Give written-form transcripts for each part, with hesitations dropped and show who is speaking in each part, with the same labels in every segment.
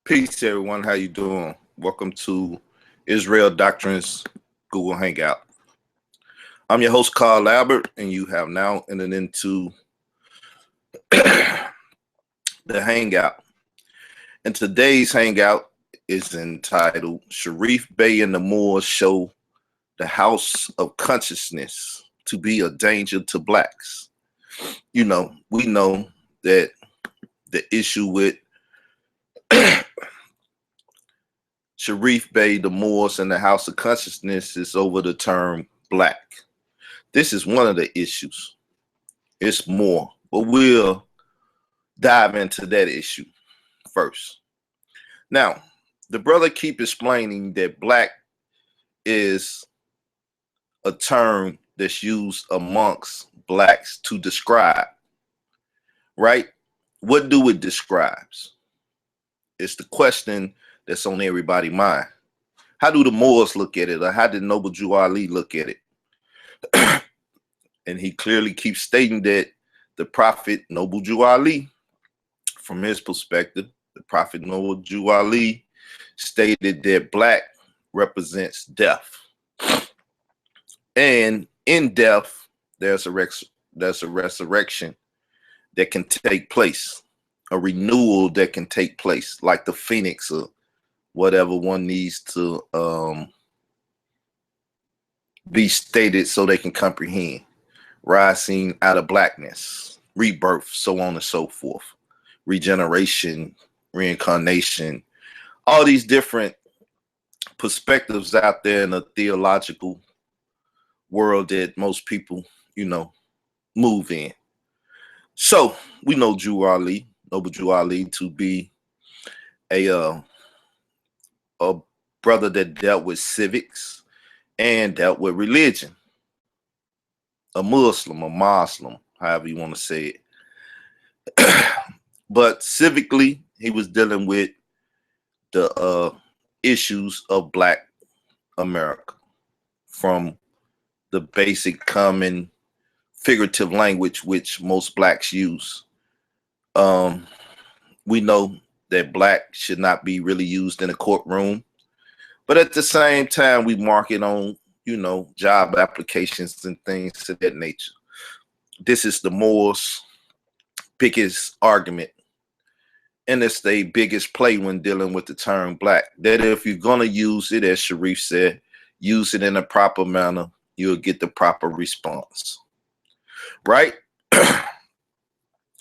Speaker 1: Peace, everyone. How you doing? Welcome to Israel Doctrines Google Hangout. I'm your host, Carl Albert, and you have now entered into the Hangout. And today's Hangout is entitled Sharif Bey and the Moors Show the House of Consciousness to be a Danger to Blacks. We know that the issue with Sharif Bey, the Moors, and the House of Consciousness is over the term black. This is one of the issues. It's more, but we'll dive into that issue first. Now, the brother keep explaining that black is a term that's used amongst blacks to describe, right? What do it describes? It's the question that's on everybody's mind. How do the Moors look at it, or how did Noble Jew Ali look at it? And he clearly keeps stating that the Prophet Noble Jew Ali, from his perspective, the Prophet Noble Jew Ali stated that black represents death. And in death, there's a resurrection that can take place, a renewal that can take place, like the phoenix or whatever one needs to be stated so they can comprehend. Rising out of blackness, rebirth, so on and so forth. Regeneration, reincarnation, all these different perspectives out there in the theological world that most people, move in. So we know Noble Jew Ali, to be a brother that dealt with civics and dealt with religion. A Muslim, however you want to say it. But civically, he was dealing with the issues of Black America from the basic common figurative language which most blacks use. We know that black should not be really used in a courtroom, but at the same time, we mark it on, job applications and things of that nature. This is the Moors' biggest argument, and it's the biggest play when dealing with the term black, that if you're going to use it, as Sharif said, use it in a proper manner, you'll get the proper response, right?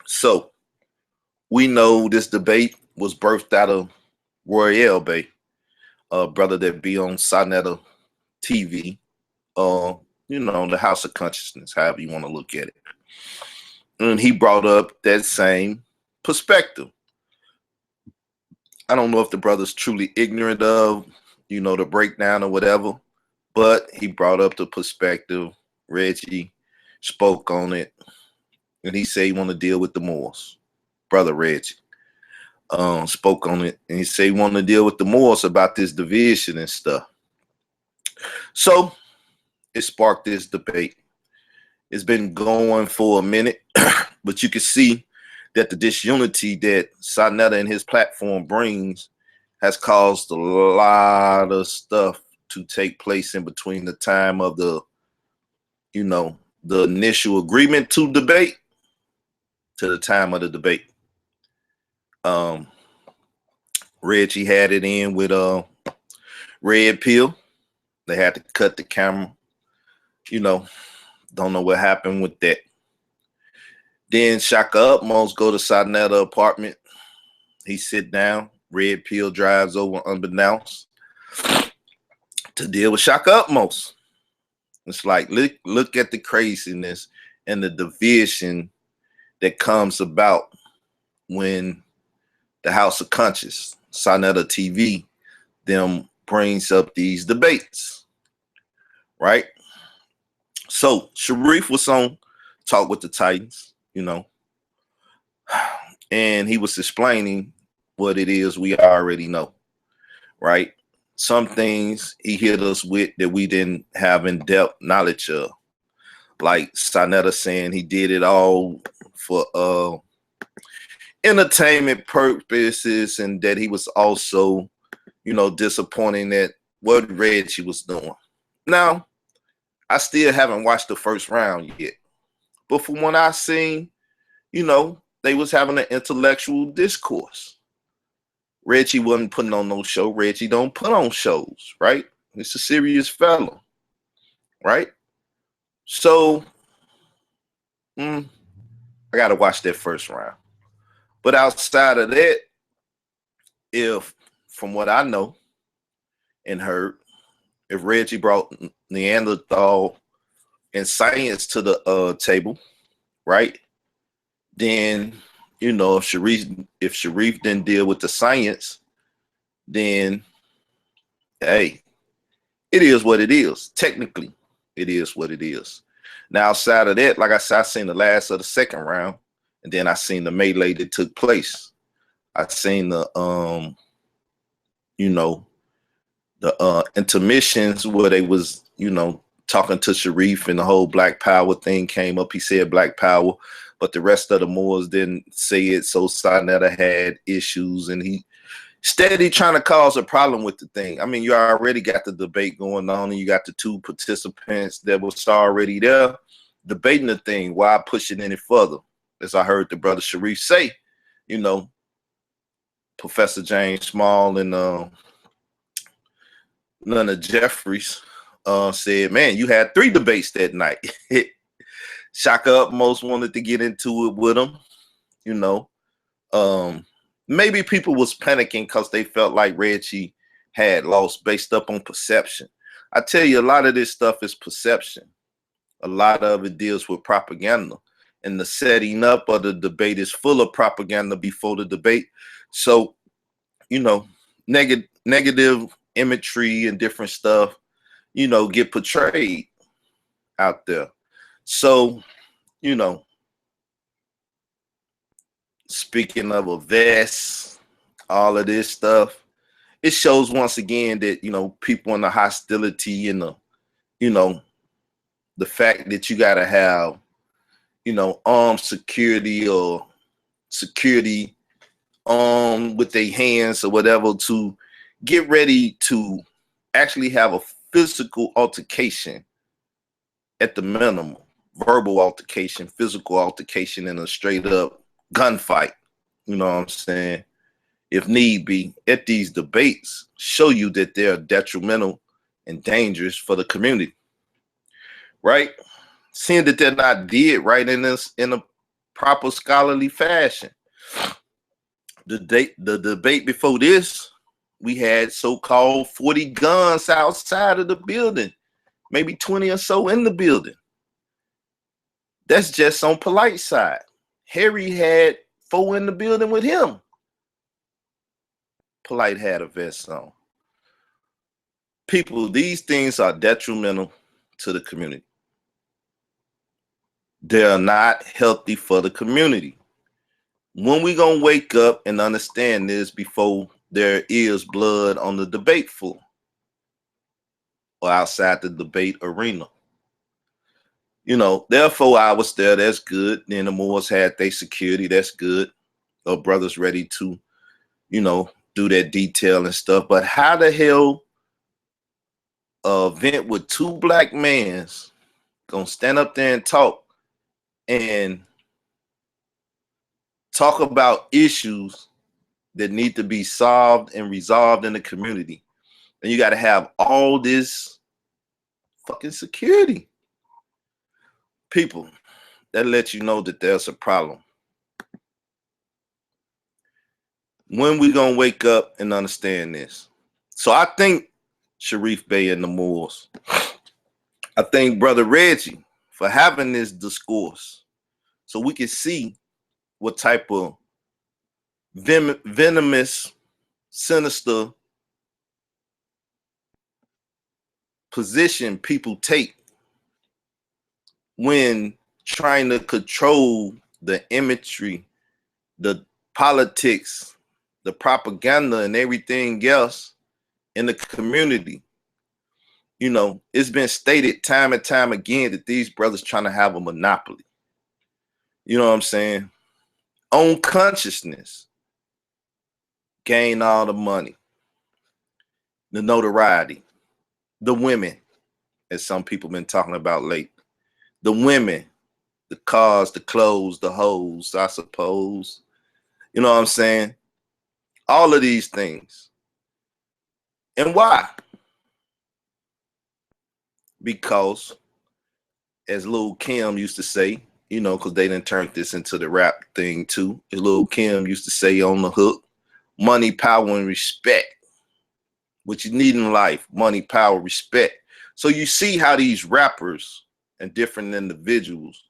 Speaker 1: So we know this debate was birthed out of Roy Bey, a brother that be on Sonetta TV, the House of Consciousness, however you want to look at it. And he brought up that same perspective. I don't know if the brother's truly ignorant of, the breakdown or whatever, but he brought up the perspective. Reggie spoke on it, and he said he want to deal with the Moors. Brother Reggie spoke on it, and he said he want to deal with the Moors about this division and stuff. So it sparked this debate. It's been going for a minute, but you can see that the disunity that Sonetta and his platform brings has caused a lot of stuff to take place in between the time of the initial agreement to debate to the time of the debate. Reggie had it in with Red Pill. They had to cut the camera. Don't know what happened with that. Then Shaka Utmost go to Sonetta apartment. He sit down. Red Pill drives over unbeknownst to deal with Shaka Utmost. It's like, look at the craziness and the division that comes about when the House of Conscious, Sonetta TV, them brings up these debates, right? So Sharif was on Talk with the Titans, and he was explaining what it is we already know, right? Some things he hit us with that we didn't have in-depth knowledge of, like Sonetta saying he did it all for entertainment purposes, and that he was also, disappointing at what Reggie was doing. Now, I still haven't watched the first round yet, but from what I seen, they was having an intellectual discourse. Reggie wasn't putting on no show. Reggie don't put on shows, right? It's a serious fellow, right? So, I gotta watch that first round. But outside of that, if from what I know and heard, if Reggie brought Neanderthal and science to the table, right? Then if Sharif didn't deal with the science, then hey, it is what it is. Technically, it is what it is. Now, outside of that, like I said, I seen the last of the second round, and then I seen the melee that took place. I seen the intermissions where they was, talking to Sharif, and the whole Black Power thing came up. He said Black Power, but the rest of the Moors didn't say it. So Sinetta had issues, and he steady trying to cause a problem with the thing. I mean, you already got the debate going on, and you got the two participants that was already there debating the thing. Why push it any further? As I heard the brother Sharif say, Professor James Small and none of Jeffries said, man, you had 3 debates that night. Shaka Upmost wanted to get into it with him, maybe people was panicking because they felt like Reggie had lost based up on perception. I tell you, a lot of this stuff is perception. A lot of it deals with propaganda, and the setting up of the debate is full of propaganda before the debate. So, negative imagery and different stuff, get portrayed out there. So, speaking of a vest, all of this stuff, it shows once again that, people in the hostility and the fact that you got to have, armed security or security with their hands or whatever to get ready to actually have a physical altercation at the minimum, verbal altercation, physical altercation, and a straight up gunfight. You know what I'm saying? If need be, at these debates, show you that they're detrimental and dangerous for the community, right? Seeing that they're not did right in a proper scholarly fashion. The debate before this, we had so-called 40 guns outside of the building, maybe 20 or so in the building. That's just on polite side. Harry had 4 in the building with him. Polite had a vest on. People, these things are detrimental to the community. They're not healthy for the community. When we gonna wake up and understand this before there is blood on the debate floor or outside the debate arena? There are 4 hours there. That's good. Then the Moors had their security. That's good. Our brothers ready to, do that detail and stuff. But how the hell a event with 2 black men gonna stand up there and talk about issues that need to be solved and resolved in the community, and you got to have all this fucking security? People, that lets you know that there's a problem. When we gonna wake up and understand this? So I think Sharif Bey and the Moors, I thank Brother Reggie for having this discourse so we can see what type of venomous, sinister position people take when trying to control the imagery, the politics, the propaganda, and everything else in the community. It's been stated time and time again that these brothers trying to have a monopoly. You know what I'm saying? own consciousness, gain all the money, the notoriety, the women, as some people been talking about late, the women, the cars, the clothes, the hoes, I suppose. You know what I'm saying? All of these things. And why? Because, as Lil Kim used to say, you know, because they didn't turn this into the rap thing too. As Lil Kim used to say on the hook, money, power, and respect. What you need in life, money, power, respect. So you see how these rappers and different individuals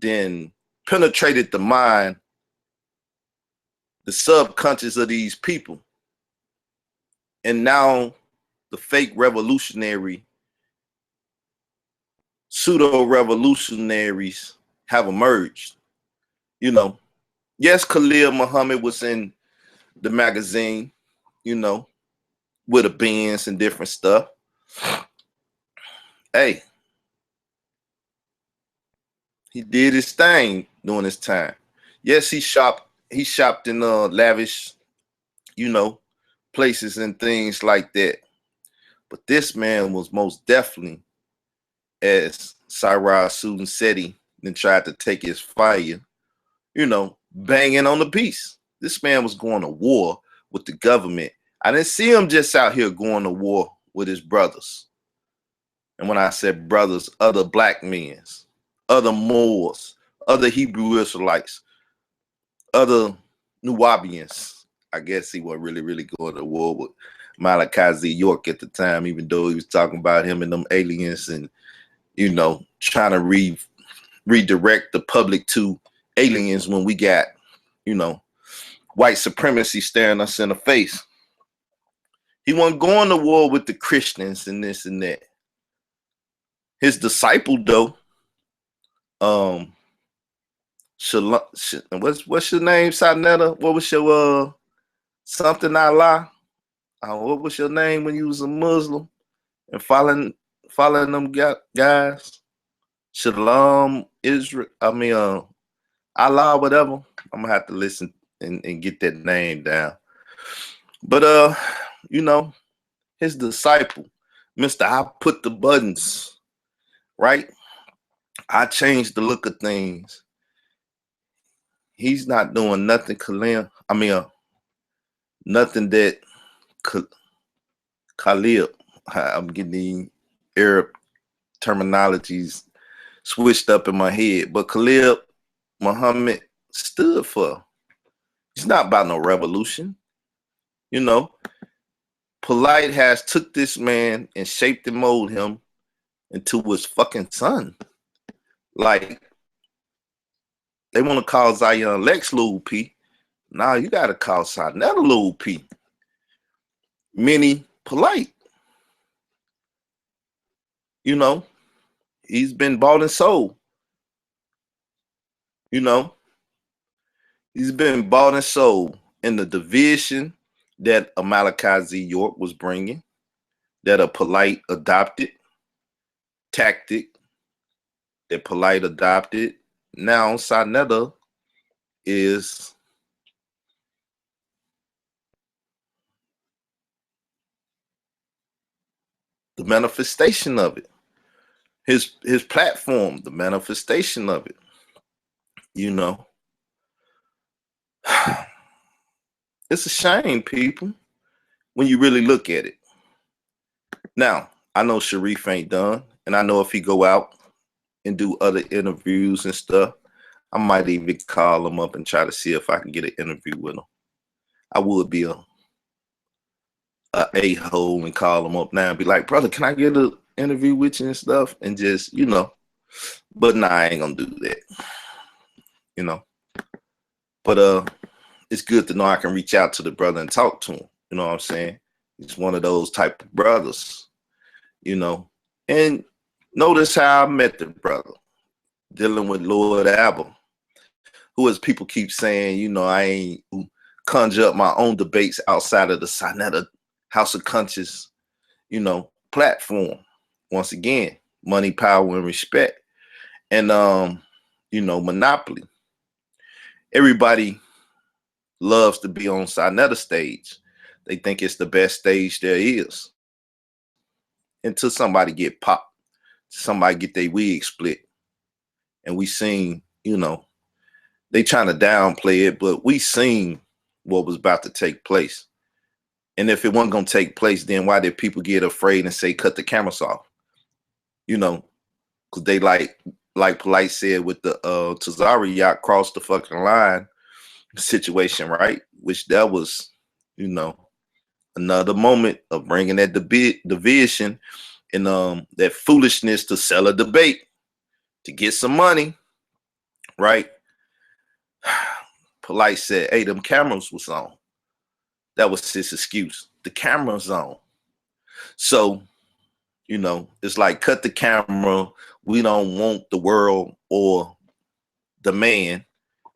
Speaker 1: then penetrated the mind, the subconscious of these people. And now the fake revolutionary, pseudo revolutionaries have emerged. You know, yes, Khalil Muhammad was in the magazine, you know, with a Benz and different stuff. Hey, he did his thing during his time. Yes, he shopped in lavish, you know, places and things like that. But this man was most definitely, as Cyrus Susan said, he then tried to take his fire, you know, banging on the piece. This man was going to war with the government. I didn't see him just out here going to war with his brothers. And when I said brothers, other black men, other Moors, other Hebrew Israelites, other Nubians. I guess he was really going to war with Malachi Z. York at the time, even though he was talking about him and them aliens and, you know, trying to redirect the public to aliens when we got, you know, white supremacy staring us in the face. He wasn't going to war with the Christians and this and that. His disciple, though, what's your name, Sanetta? What was your something Allah? What was your name when you was a Muslim and following them guys? Shalom Israel. I mean, Allah, whatever. I'm gonna have to listen and get that name down. But you know, his disciple, Mr. I put the buttons, right? I changed the look of things. He's not doing nothing, nothing that Khalil. I'm getting the Arab terminologies switched up in my head, but Khalil Muhammad stood for. It's not about no revolution. You know, Polite has took this man and shaped and molded him into his fucking son. Like, they want to call Zion Lex Lil P. Nah, you got to call Sinetta Lil P. Many Polite. You know, he's been bought and sold. You know, he's been bought and sold in the division that a Malachi Z. York was bringing, that a Polite adopted tactic, that Polite adopted. Now, Sinetta is the manifestation of it. His platform, the manifestation of it. You know, it's a shame, people, when you really look at it. Now, I know Sharif ain't done, and I know if he go out and do other interviews and stuff, I might even call him up and try to see if I can get an interview with him. I would be a a-hole and call him up now and be like, brother, can I get an interview with you and stuff? And just, you know, but nah, I ain't gonna do that. You know. But it's good to know I can reach out to the brother and talk to him. You know what I'm saying? He's one of those type of brothers, you know. And notice how I met the brother, dealing with Lord Abel, who, as people keep saying, you know, I ain't conjure up my own debates outside of the Sinetta House of Conscious, you know, platform. Once again, money, power, and respect. And you know, monopoly. everybody loves to be on Sinetta stage. They think it's the best stage there is. Until somebody get popped, somebody get their wig split. And we seen, you know, they trying to downplay it, but we seen what was about to take place. And if it wasn't going to take place, then why did people get afraid and say, cut the cameras off? You know, because they like Polite said with the Tazari yacht crossed the fucking line situation, right? Which that was, you know, another moment of bringing that division and that foolishness to sell a debate to get some money, right? Polite said, hey, them cameras was on. That was his excuse. The camera's on. So, you know, it's like, cut the camera. We don't want the world or the man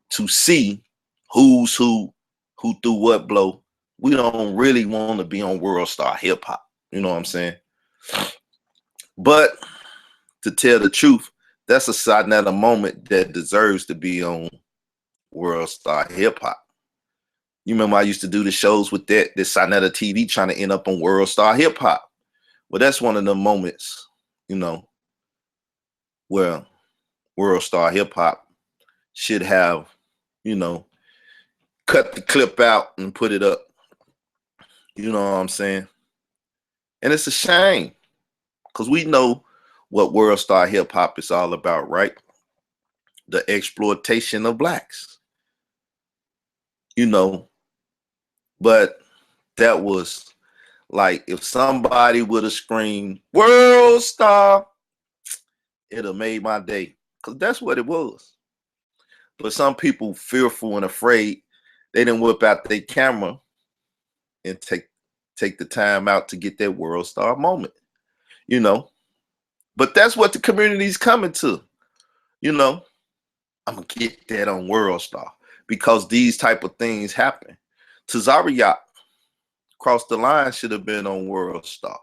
Speaker 1: to see who's who threw what blow. We don't really want to be on World Star Hip Hop. You know what I'm saying? But to tell the truth, that's a Sinetta moment that deserves to be on World Star Hip Hop. You remember I used to do the shows with this Sinetta TV trying to end up on World Star Hip Hop. Well, that's one of the moments, you know, where World Star Hip Hop should have, you know, cut the clip out and put it up. You know what I'm saying? And it's a shame because we know what World Star Hip Hop is all about, right? The exploitation of blacks. You know, but that was like, if somebody would have screamed World Star, it'd have made my day, because that's what it was. But some people fearful and afraid, they didn't whip out their camera and take the time out to get that World Star moment, you know. But that's what the community's coming to, you know. I'm gonna get that on World Star because these type of things happen. Tazariak crossed the line should have been on World Star.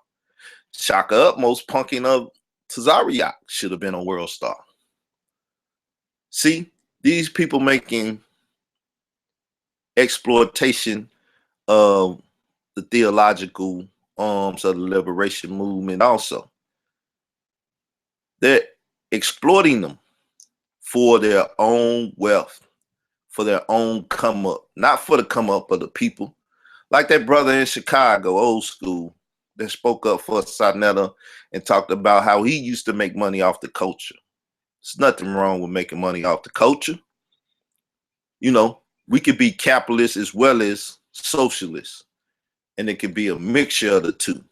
Speaker 1: Shaka Utmost punking up Tazariak should have been on World Star. See, these people making exploitation of the theological arms of the liberation movement also. They're exploiting them for their own wealth, for their own come up, not for the come up of the people. Like that brother in Chicago, old school, that spoke up for Sinetta and talked about how he used to make money off the culture. There's nothing wrong with making money off the culture. You know, we could be capitalists as well as socialists, and it could be a mixture of the two.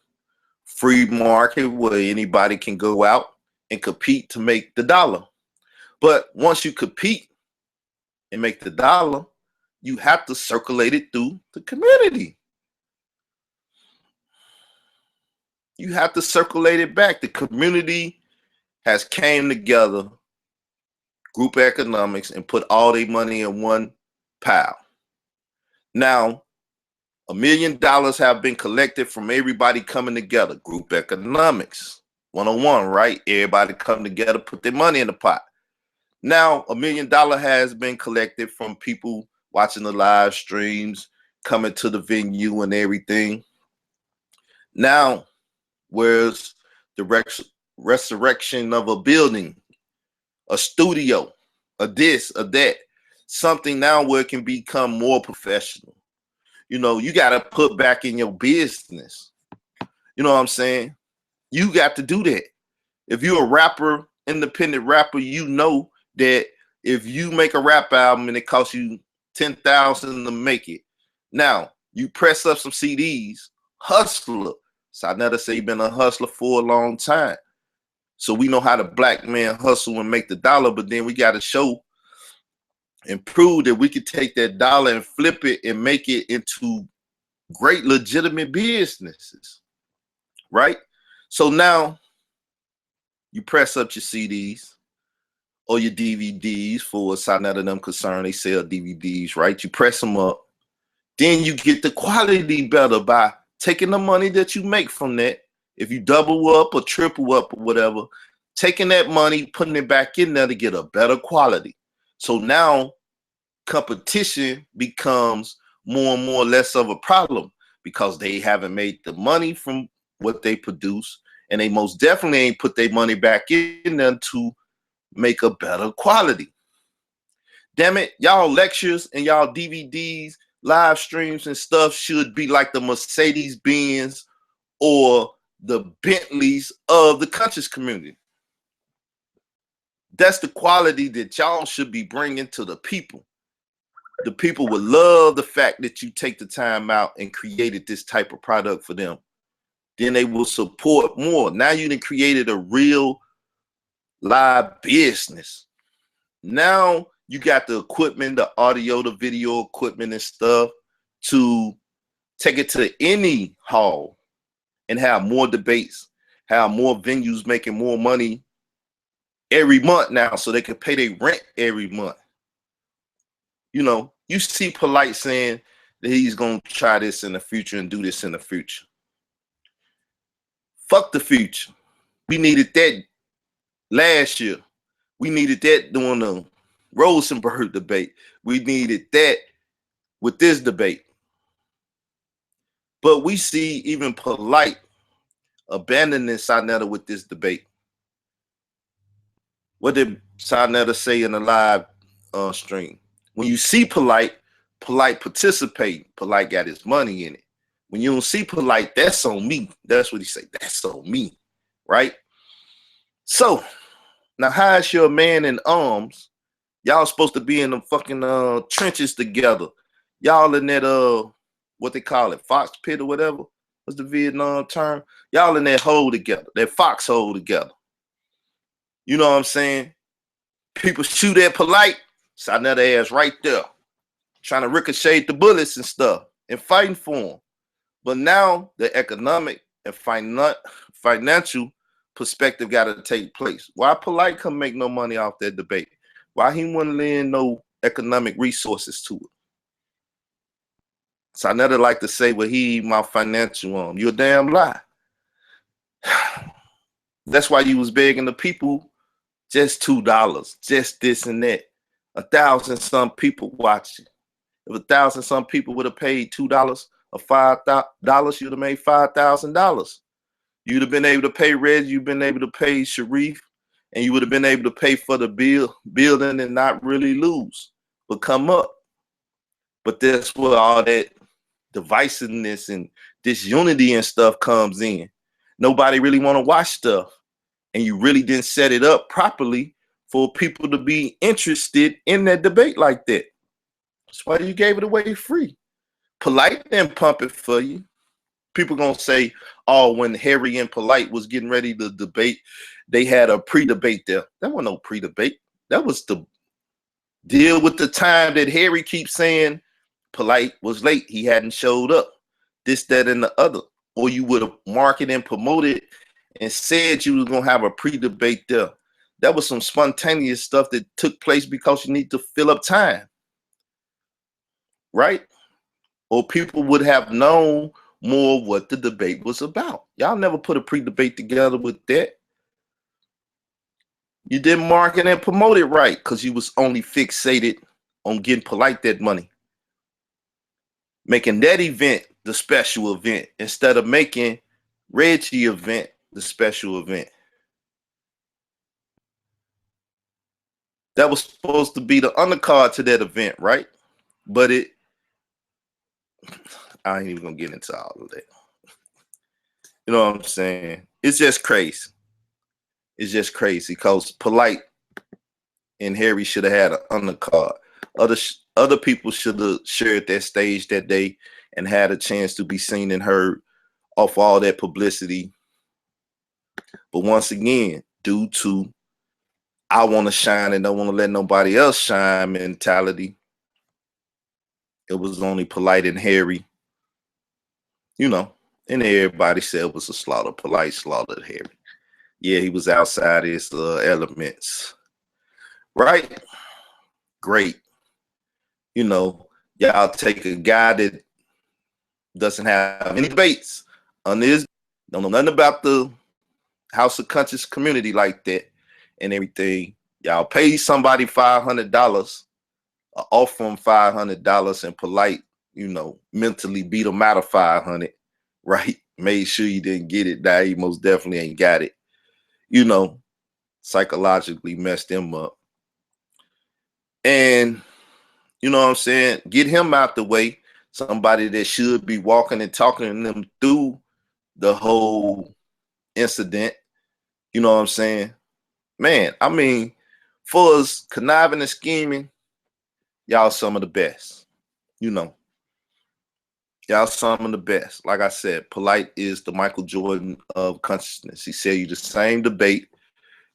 Speaker 1: Free market where anybody can go out and compete to make the dollar. But once you compete and make the dollar, you have to circulate it through the community. You have to circulate it back. The community has came together, group economics, and put all their money in one pile. Now, $1 million have been collected from everybody coming together. Group economics 101, right? Everybody come together, put their money in the pot. Now, $1 million has been collected from people watching the live streams, coming to the venue and everything. Now, where's the resurrection of a building, a studio, a this, a that, something now where it can become more professional. You know, you got to put back in your business. You know what I'm saying? You got to do that. If you're a rapper, independent rapper, you know that if you make a rap album and it costs you $10,000 to make it, now you press up some CDs, hustler. Sinetta say you've been a hustler for a long time. So we know how the black man hustle and make the dollar, but then we got to show and prove that we could take that dollar and flip it and make it into great legitimate businesses, right? So now you press up your CDs or your DVDs for Sinetta and them concerned. They sell DVDs, right? You press them up. Then you get the quality better by taking the money that you make from that. If you double up or triple up or whatever, taking that money, putting it back in there to get a better quality. So now competition becomes more and more less of a problem because they haven't made the money from what they produce, and they most definitely ain't put their money back in there to make a better quality. Damn it, y'all lectures and y'all DVDs, live streams and stuff should be like the Mercedes Benz or the Bentleys of the conscious community. That's the quality that y'all should be bringing to the people. The people would love the fact that you take the time out and created this type of product for them. Then they will support more. Now you done created a real live business. Now you got the equipment, the audio, the video equipment and stuff to take it to any hall and have more debates, have more venues making more money every month now so they can pay their rent every month. You know, you see Polite saying that he's going to try this in the future and do this in the future. Fuck the future. We needed that last year. We needed that during the Rosenberg debate. We needed that with this debate. But we see even Polite abandoning Sarnetta with this debate. What did Sarnetta say in the live stream? When you see Polite participate, Polite got his money in it. When you don't see Polite, that's on me. That's what he say. That's on me, right? So now, how is your man in arms? Y'all supposed to be in the fucking trenches together. Y'all in that what they call it, fox pit or whatever. What's the Vietnam term? Y'all in that hole together, that foxhole together. You know what I'm saying? People shoot at Polite, Sarnetta ass right there, trying to ricochet the bullets and stuff and fighting for him. But now the economic and financial perspective got to take place. Why Polite couldn't make no money off that debate? Why he wouldn't lend no economic resources to it? So I never like to say, well, he my financial arm. You're a damn lie. That's why you was begging the people just $2, just this and that. 1,000 some people watching. If 1,000 some people would have paid $2 or $5, you'd have made $5,000. You'd have been able to pay Reg, you've been able to pay Sharif, and you would have been able to pay for the building and not really lose, but come up. But that's where all that divisiveness and disunity and stuff comes in. Nobody really want to watch stuff, and you really didn't set it up properly for people to be interested in that debate like that. That's why you gave it away free. Polite didn't pump it for you. People gonna say, oh, when Harry and Polite was getting ready to debate, they had a pre-debate there. That wasn't no pre-debate. That was the deal with the time that Harry keeps saying Polite was late. He hadn't showed up. This, that, and the other. Or you would have marketed and promoted and said you was gonna have a pre-debate there. That was some spontaneous stuff that took place because you need to fill up time. Right? Or people would have known more what the debate was about. Y'all never put a pre-debate together with that. You didn't market and promote it right because you was only fixated on getting Polite that money. Making that event the special event instead of making Reggie event the special event. That was supposed to be the undercard to that event, right? But I ain't even gonna get into all of that. You know what I'm saying? It's just crazy. It's just crazy because Polite and Harry should have had an undercard. Other people should have shared that stage that day and had a chance to be seen and heard off all that publicity. But once again, due to I want to shine and don't want to let nobody else shine mentality, it was only Polite and Harry. You know, and everybody said it was a slaughter. Polite slaughtered Harry. Yeah, he was outside his elements. Right? Great. You know, y'all take a guy that doesn't have any debates on this, don't know nothing about the House of Conscious community like that and everything. Y'all pay somebody $500 offer him $500 and polite, mentally beat him out of 500, right? Made sure he didn't get it. Now he most definitely ain't got it. Psychologically messed him up. And you know what I'm saying? Get him out the way. Somebody that should be walking and talking to them through the whole incident. You know what I'm saying? Man, I mean, for us conniving and scheming, y'all some of the best. Y'all some of the best. Like I said, Polite is the Michael Jordan of consciousness. He said you the same debate,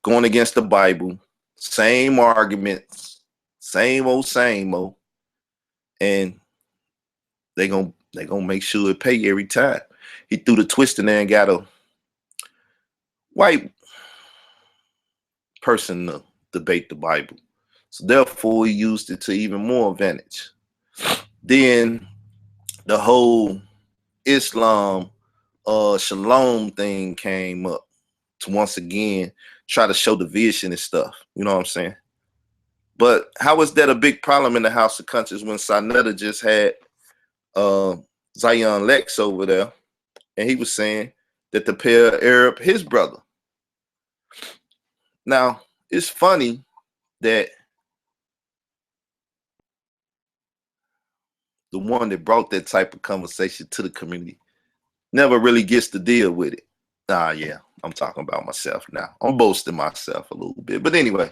Speaker 1: going against the Bible, same arguments, same old, and they gonna make sure it pay every time. He threw the twist in there and got a white person to debate the Bible. So therefore, he used it to even more advantage. Then the whole Islam shalom thing came up to once again try to show division and stuff. You know what I'm saying? But how is that a big problem in the House of Conscience when Sarnetta just had Zion Lex over there, and he was saying that the pair Arab his brother. Now, it's funny that the one that brought that type of conversation to the community never really gets to deal with it. Yeah, I'm talking about myself now. I'm boasting myself a little bit. But anyway,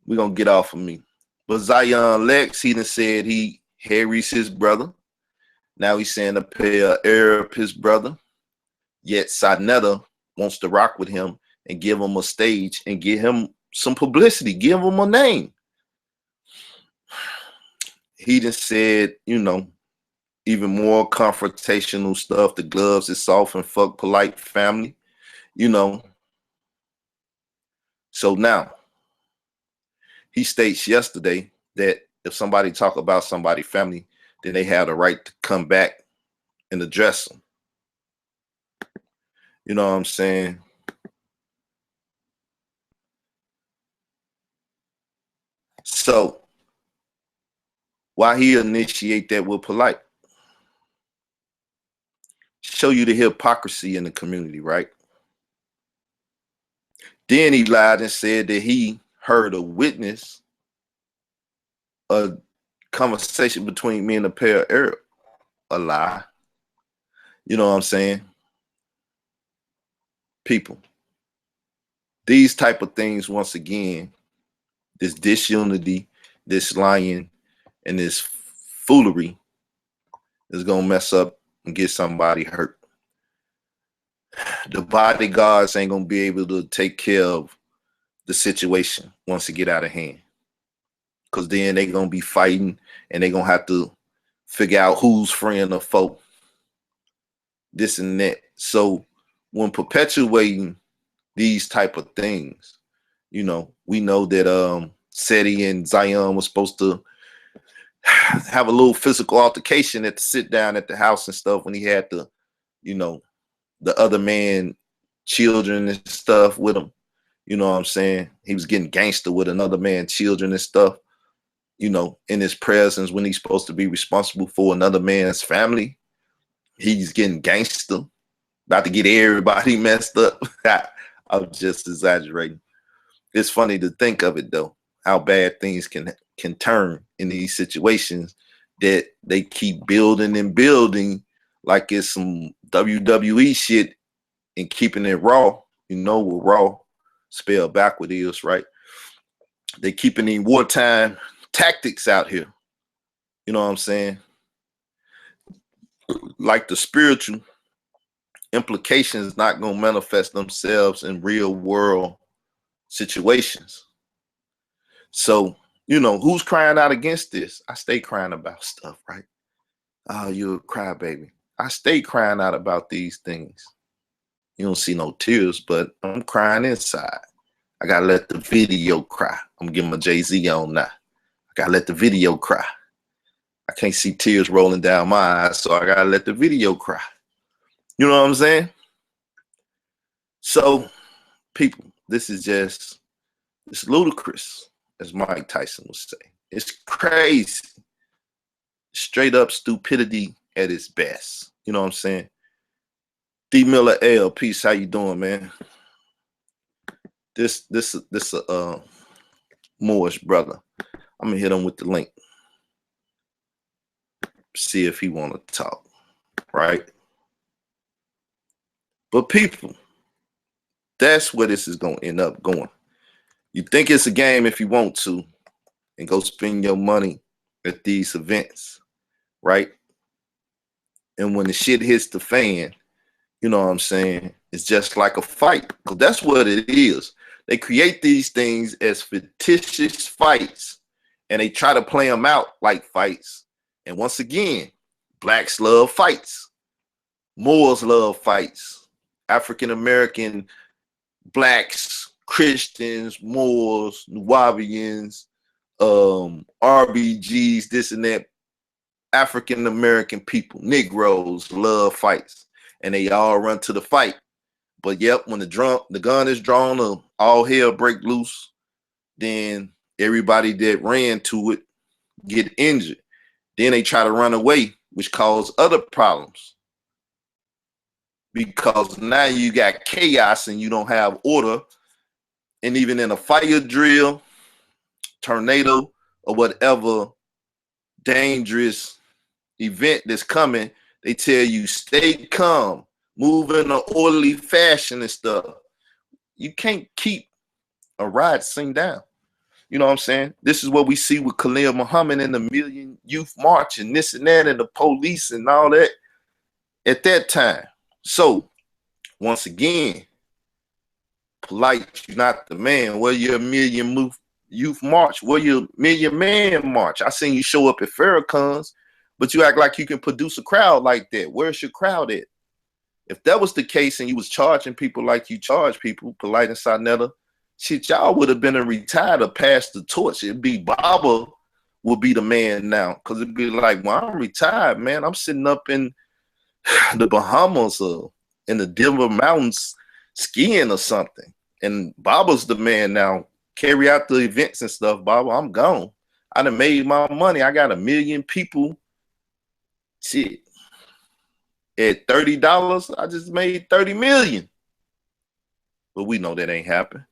Speaker 1: we're going to get off of me. But Zion Lex, he done said Harry's his brother. Now he's saying a pair Arab his brother. Yet Sarnetta wants to rock with him and give him a stage and give him some publicity, give him a name. He done said, even more confrontational stuff. The gloves is soft and fuck Polite family, So now, he states yesterday that if somebody talk about somebody's family, then they have the right to come back and address them. You know what I'm saying? So, why he initiate that with Polite? Show you the hypocrisy in the community, right? Then he lied and said that he heard a witness a conversation between me and a pair of Arab. A lie. You know what I'm saying? People. These type of things, once again, this disunity, this lying, and this foolery is going to mess up and get somebody hurt. The bodyguards ain't going to be able to take care of the situation once it get out of hand. Because then they're going to be fighting and they're going to have to figure out who's friend or foe. This and that. So when perpetuating these type of things, we know that Seti and Zion was supposed to have a little physical altercation at the sit down at the house and stuff when he had the other man children and stuff with him. You know what I'm saying? He was getting gangster with another man children and stuff, in his presence when he's supposed to be responsible for another man's family. He's getting gangster, about to get everybody messed up. I'm just exaggerating. It's funny to think of it though, how bad things can turn in these situations that they keep building and building like it's some WWE shit and keeping it raw. What raw spelled backward is, right? They keeping in wartime tactics out here. You know what I'm saying? Like the spiritual implications not going to manifest themselves in real world situations. So, who's crying out against this? I stay crying about stuff, right? Oh, you're a crybaby. I stay crying out about these things. You don't see no tears, but I'm crying inside. I got to let the video cry. I'm getting my Jay-Z on now. I got to let the video cry. I can't see tears rolling down my eyes, so I got to let the video cry. You know what I'm saying? So, people, this is ludicrous, as Mike Tyson would say. It's crazy. Straight up stupidity at its best. You know what I'm saying? D Miller L, peace. How you doing, man? This Moorish brother. I'm gonna hit him with the link. See if he wanna talk, right? But people, that's where this is gonna end up going. You think it's a game if you want to, and go spend your money at these events, right? And when the shit hits the fan, you know what I'm saying? It's just like a fight, because that's what it is. They create these things as fictitious fights, and they try to play them out like fights. And once again, blacks love fights. Moors love fights. African American, blacks, Christians, Moors, Nubians, RBGs, this and that. African American people, Negroes love fights, and they all run to the fight. But yep, when the gun is drawn, all hell break loose, then everybody that ran to it get injured. Then they try to run away, which cause other problems. Because now you got chaos and you don't have order. And even in a fire drill, tornado, or whatever dangerous event that's coming, they tell you stay calm, move in an orderly fashion and stuff. You can't keep a riot scene down. You know what I'm saying? This is what we see with Khalil Muhammad and the Million Youth March and this and that and the police and all that at that time. So once again, polite, you're not the man. Where your Million Youth March? Where your Million Man March? I seen you show up at Farrakhan's, but you act like you can produce a crowd like that. Where's your crowd at? If that was the case and you was charging people like you charge people, Polite and Sarnetta, shit, y'all would have been retired or passed the torch. It'd be Baba would be the man now. Because it'd be like, well, I'm retired, man. I'm sitting up in the Bahamas or in the Denver Mountains skiing or something. And Baba's the man now. Carry out the events and stuff, Baba. I'm gone. I done made my money. I got 1 million people. Shit. At $30, I just made 30 million. But we know that ain't happened.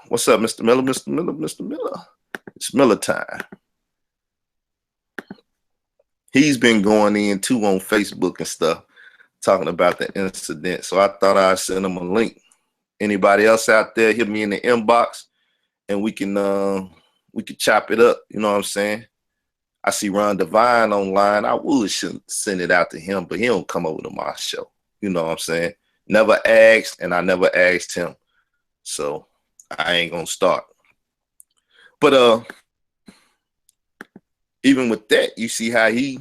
Speaker 1: What's up, Mr. Miller? Mr. Miller, Mr. Miller. It's Miller time. He's been going in too on Facebook and stuff, talking about the incident. So I thought I'd send him a link. Anybody else out there, hit me in the inbox and we can chop it up. You know what I'm saying? I see Ron Divine online. I would send it out to him, but he don't come over to my show. You know what I'm saying? Never asked, and I never asked him. So I ain't gonna start. But even with that, you see how he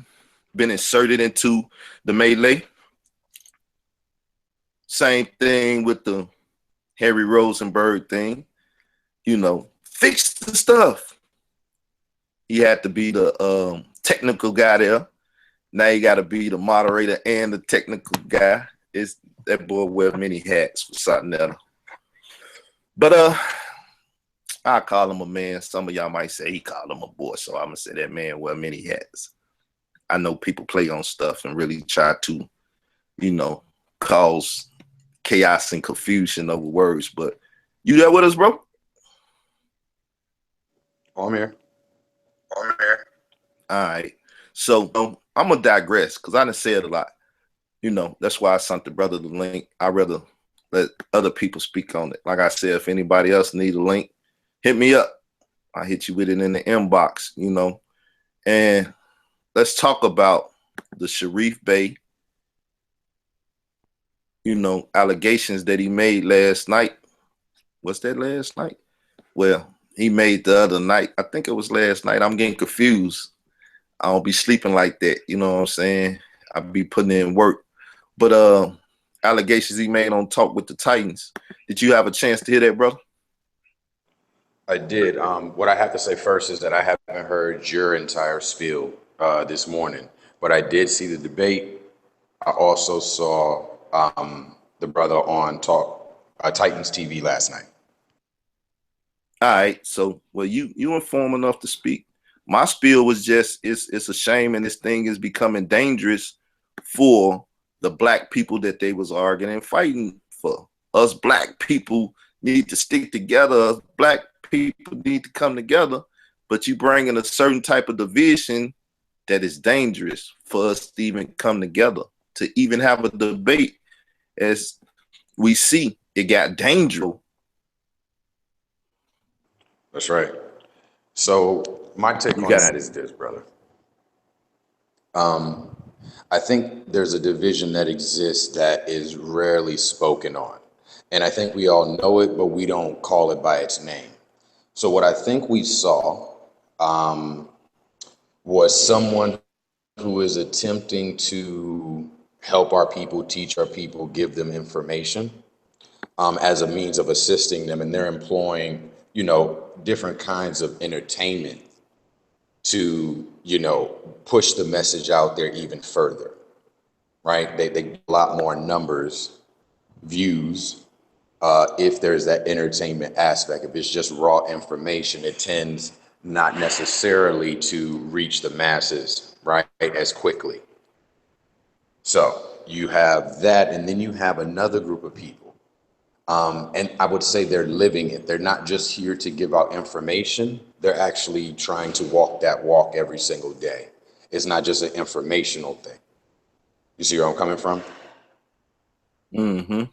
Speaker 1: been inserted into the melee. Same thing with the Harry Rosenberg thing. You know, fix the stuff. He had to be the technical guy there. Now you got to be the moderator and the technical guy. It's that boy wear many hats for something else. But I call him a man. Some of y'all might say he called him a boy, so I'm gonna say that man wear many hats. I know people play on stuff and really try to, you know, cause chaos and confusion over words. But you there with us, bro?
Speaker 2: I'm here.
Speaker 1: All right. So I'm gonna digress because I done said a lot. You know, that's why I sent the brother the link. I'd rather let other people speak on it. Like I said, if anybody else need a link, hit me up. I'll hit you with it in the inbox, you know. And let's talk about the Sharif Bey, you know, allegations that he made last night. What's that last night? Well, he made the other night. I think it was last night. I'm getting confused. I don't be sleeping like that. You know what I'm saying? I be putting in work. But allegations he made on Talk with the Titans. Did you have a chance to hear that, brother?
Speaker 2: I did. What I have to say first is that I haven't heard your entire spiel this morning, but I did see the debate. I also saw the brother on Talk Titans TV last night.
Speaker 1: All right, so well, you informed enough to speak. My spiel was just it's a shame, and this thing is becoming dangerous for the black people that they was arguing and fighting for. Us black people need to stick together. Us black people need to come together. But you bring in a certain type of division that is dangerous for us to even come together, to even have a debate. As we see, it got dangerous.
Speaker 2: That's right. So my take
Speaker 1: You
Speaker 2: on
Speaker 1: got
Speaker 2: that is this, brother. I think there's a division that exists that is rarely spoken on. And I think we all know it, but we don't call it by its name. So what I think we saw was someone who is attempting to help our people, teach our people, give them information as a means of assisting them. And they're employing, different kinds of entertainment to, push the message out there even further, right? They get a lot more numbers, views, if there's that entertainment aspect. If it's just raw information, it tends not necessarily to reach the masses, right, as quickly. So you have that, and then you have another group of people. And I would say they're living it. They're not just here to give out information. They're actually trying to walk that walk every single day. It's not just an informational thing. You see where I'm coming from?
Speaker 1: mm-hmm.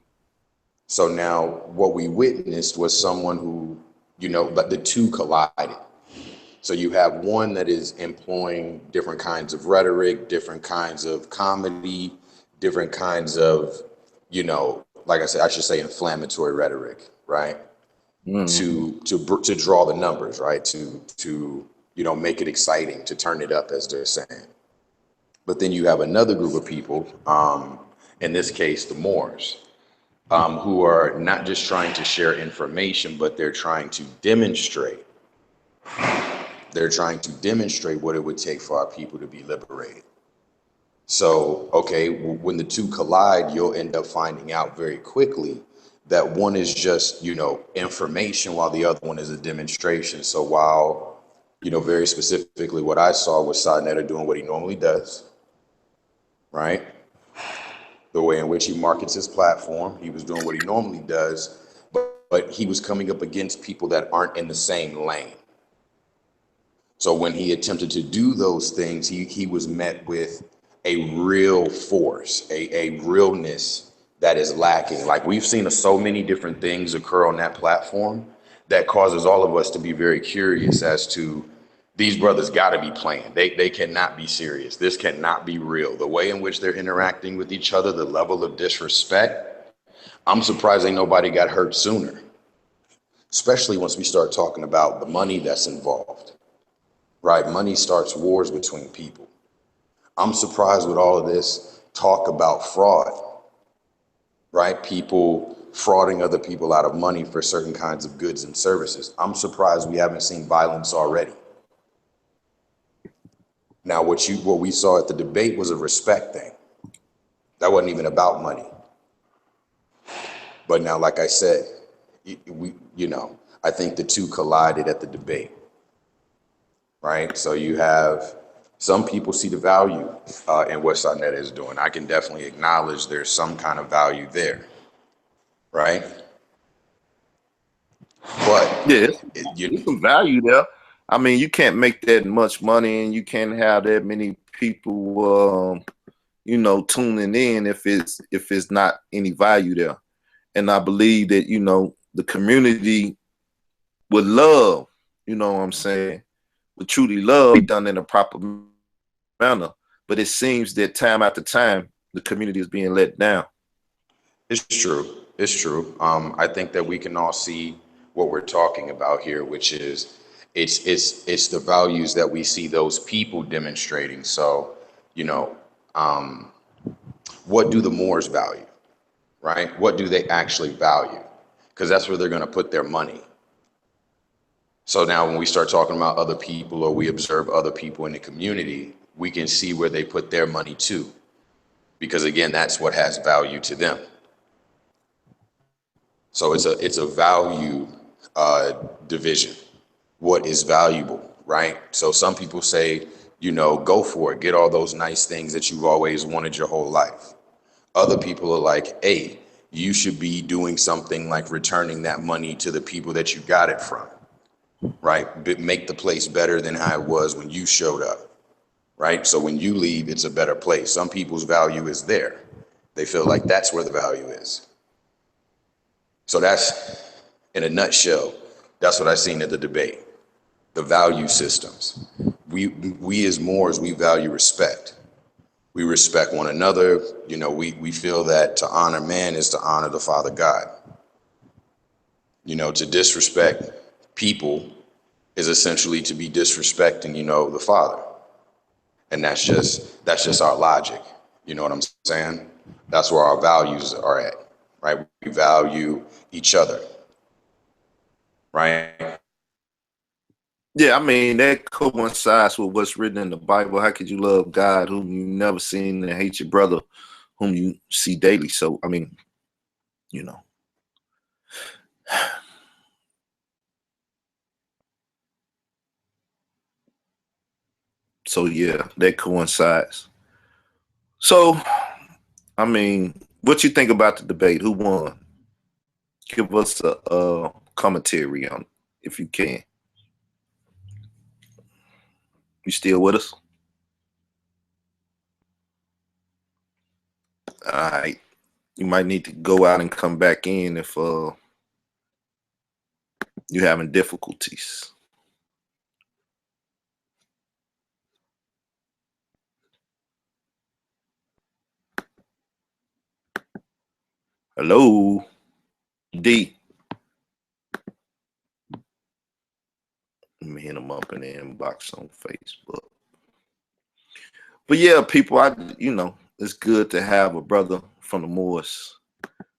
Speaker 2: So now what we witnessed was someone who, but the two collided. So you have one that is employing different kinds of rhetoric, different kinds of comedy, different kinds of, like I said, I should say inflammatory rhetoric, right?
Speaker 1: Mm-hmm.
Speaker 2: To draw the numbers, right? To make it exciting, to turn it up, as they're saying. But then you have another group of people, in this case, the Moors, who are not just trying to share information, but they're trying to demonstrate. They're trying to demonstrate what it would take for our people to be liberated. So, okay, when the two collide, you'll end up finding out very quickly that one is just, information while the other one is a demonstration. So while, very specifically what I saw was Sa Neter doing what he normally does, right? The way in which he markets his platform, he was doing what he normally does, but he was coming up against people that aren't in the same lane. So when he attempted to do those things, he was met with a real force, a realness that is lacking. Like we've seen so many different things occur on that platform that causes all of us to be very curious as to these brothers got to be playing. They cannot be serious. This cannot be real. The way in which they're interacting with each other, the level of disrespect, I'm surprised ain't nobody got hurt sooner, especially once we start talking about the money that's involved. Right? Money starts wars between people. I'm surprised with all of this talk about fraud, right? People frauding other people out of money for certain kinds of goods and services. I'm surprised we haven't seen violence already. Now, what we saw at the debate was a respect thing. That wasn't even about money. But now, like I said, I think the two collided at the debate. Right? So you have some people see the value in what Sa Neter is doing. I can definitely acknowledge there's some kind of value there, right?
Speaker 1: Yeah,
Speaker 2: But
Speaker 1: there's some value there. I mean, you can't make that much money, and you can't have that many people, tuning in if it's not any value there. And I believe that the community would love, what I'm saying, would truly love be done in a proper manner. But it seems that time after time, the community is being let down.
Speaker 2: it's true. It's true. I think that we can all see what we're talking about here, which is it's the values that we see those people demonstrating. So, you know, what do the Moors value, right? What do they actually value? Because that's where they're going to put their money. So now when we start talking about other people or we observe other people in the community, we can see where they put their money too. Because again, that's what has value to them. So it's a value division. What is valuable, right? So some people say, you know, go for it, get all those nice things that you've always wanted your whole life. Other people are like, hey, you should be doing something like returning that money to the people that you got it from, right? Make the place better than how it was when you showed up, right? So when you leave, it's a better place. Some people's value is there. They feel like that's where the value is. So that's, in a nutshell, that's what I seen at the debate. The value systems. We as Moors, we value respect. We respect one another. You know, we feel that to honor man is to honor the Father God. You know, to disrespect people is essentially to be disrespecting, you know, the Father. And that's just our logic. You know what I'm saying? That's where our values are at, right? We value each other, right?
Speaker 1: Yeah, I mean, that coincides with what's written in the Bible. How could you love God whom you never seen and hate your brother whom you see daily? So, I mean, you know. So, yeah, that coincides. So, I mean, what you think about the debate? Who won? Give us a commentary on it, if you can. You still with us? All right. You might need to go out and come back in if you're having difficulties. Hello, D. Let me hit him up in the inbox on Facebook. But yeah, people, it's good to have a brother from the Moorish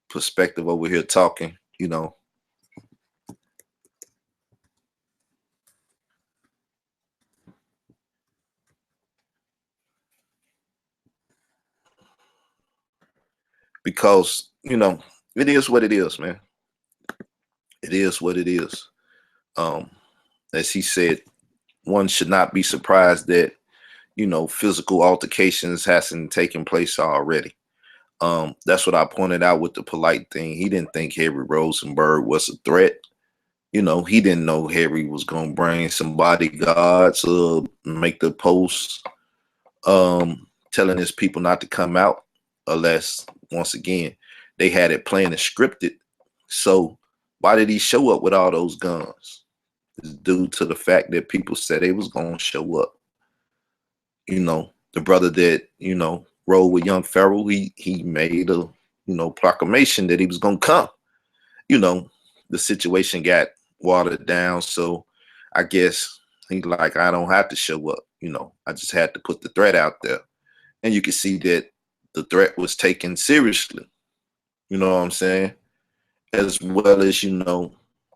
Speaker 1: perspective over here talking, because, it is what it is, man. It is what it is. As he said, one should not be surprised that, physical altercations hasn't taken place already. That's what I pointed out with the polite thing. He didn't think Harry Rosenberg was a threat. He didn't know Harry was gonna bring some bodyguards to make the post telling his people not to come out unless, once again, they had it planned and scripted. So why did he show up with all those guns? It's due to the fact that people said they was gonna show up. The brother that, rode with young Pharaoh, he made a, proclamation that he was gonna come. The situation got watered down. So I guess he's like, I don't have to show up. I just had to put the threat out there. And you can see that the threat was taken seriously. You know what I'm saying? As well as,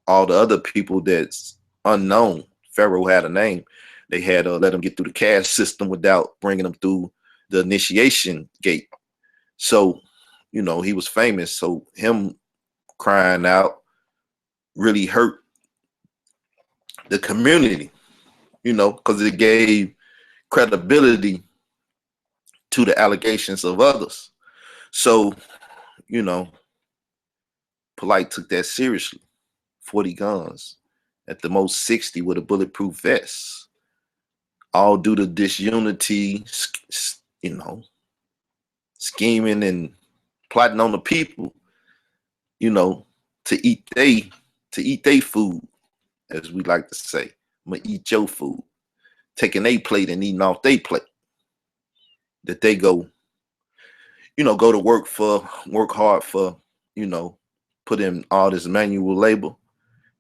Speaker 1: all the other people that's unknown. Pharaoh had a name. They had to let him get through the caste system without bringing him through the initiation gate. So, he was famous. So him crying out really hurt the community, because it gave credibility to the allegations of others. So, you know, Polite took that seriously. 40 guns, at the most 60 with a bulletproof vest, all due to disunity, scheming and plotting on the people, you know, to eat they food, as we like to say. I'm gonna eat your food, taking a plate and eating off they plate. That they go to work hard for, put in all this manual labor,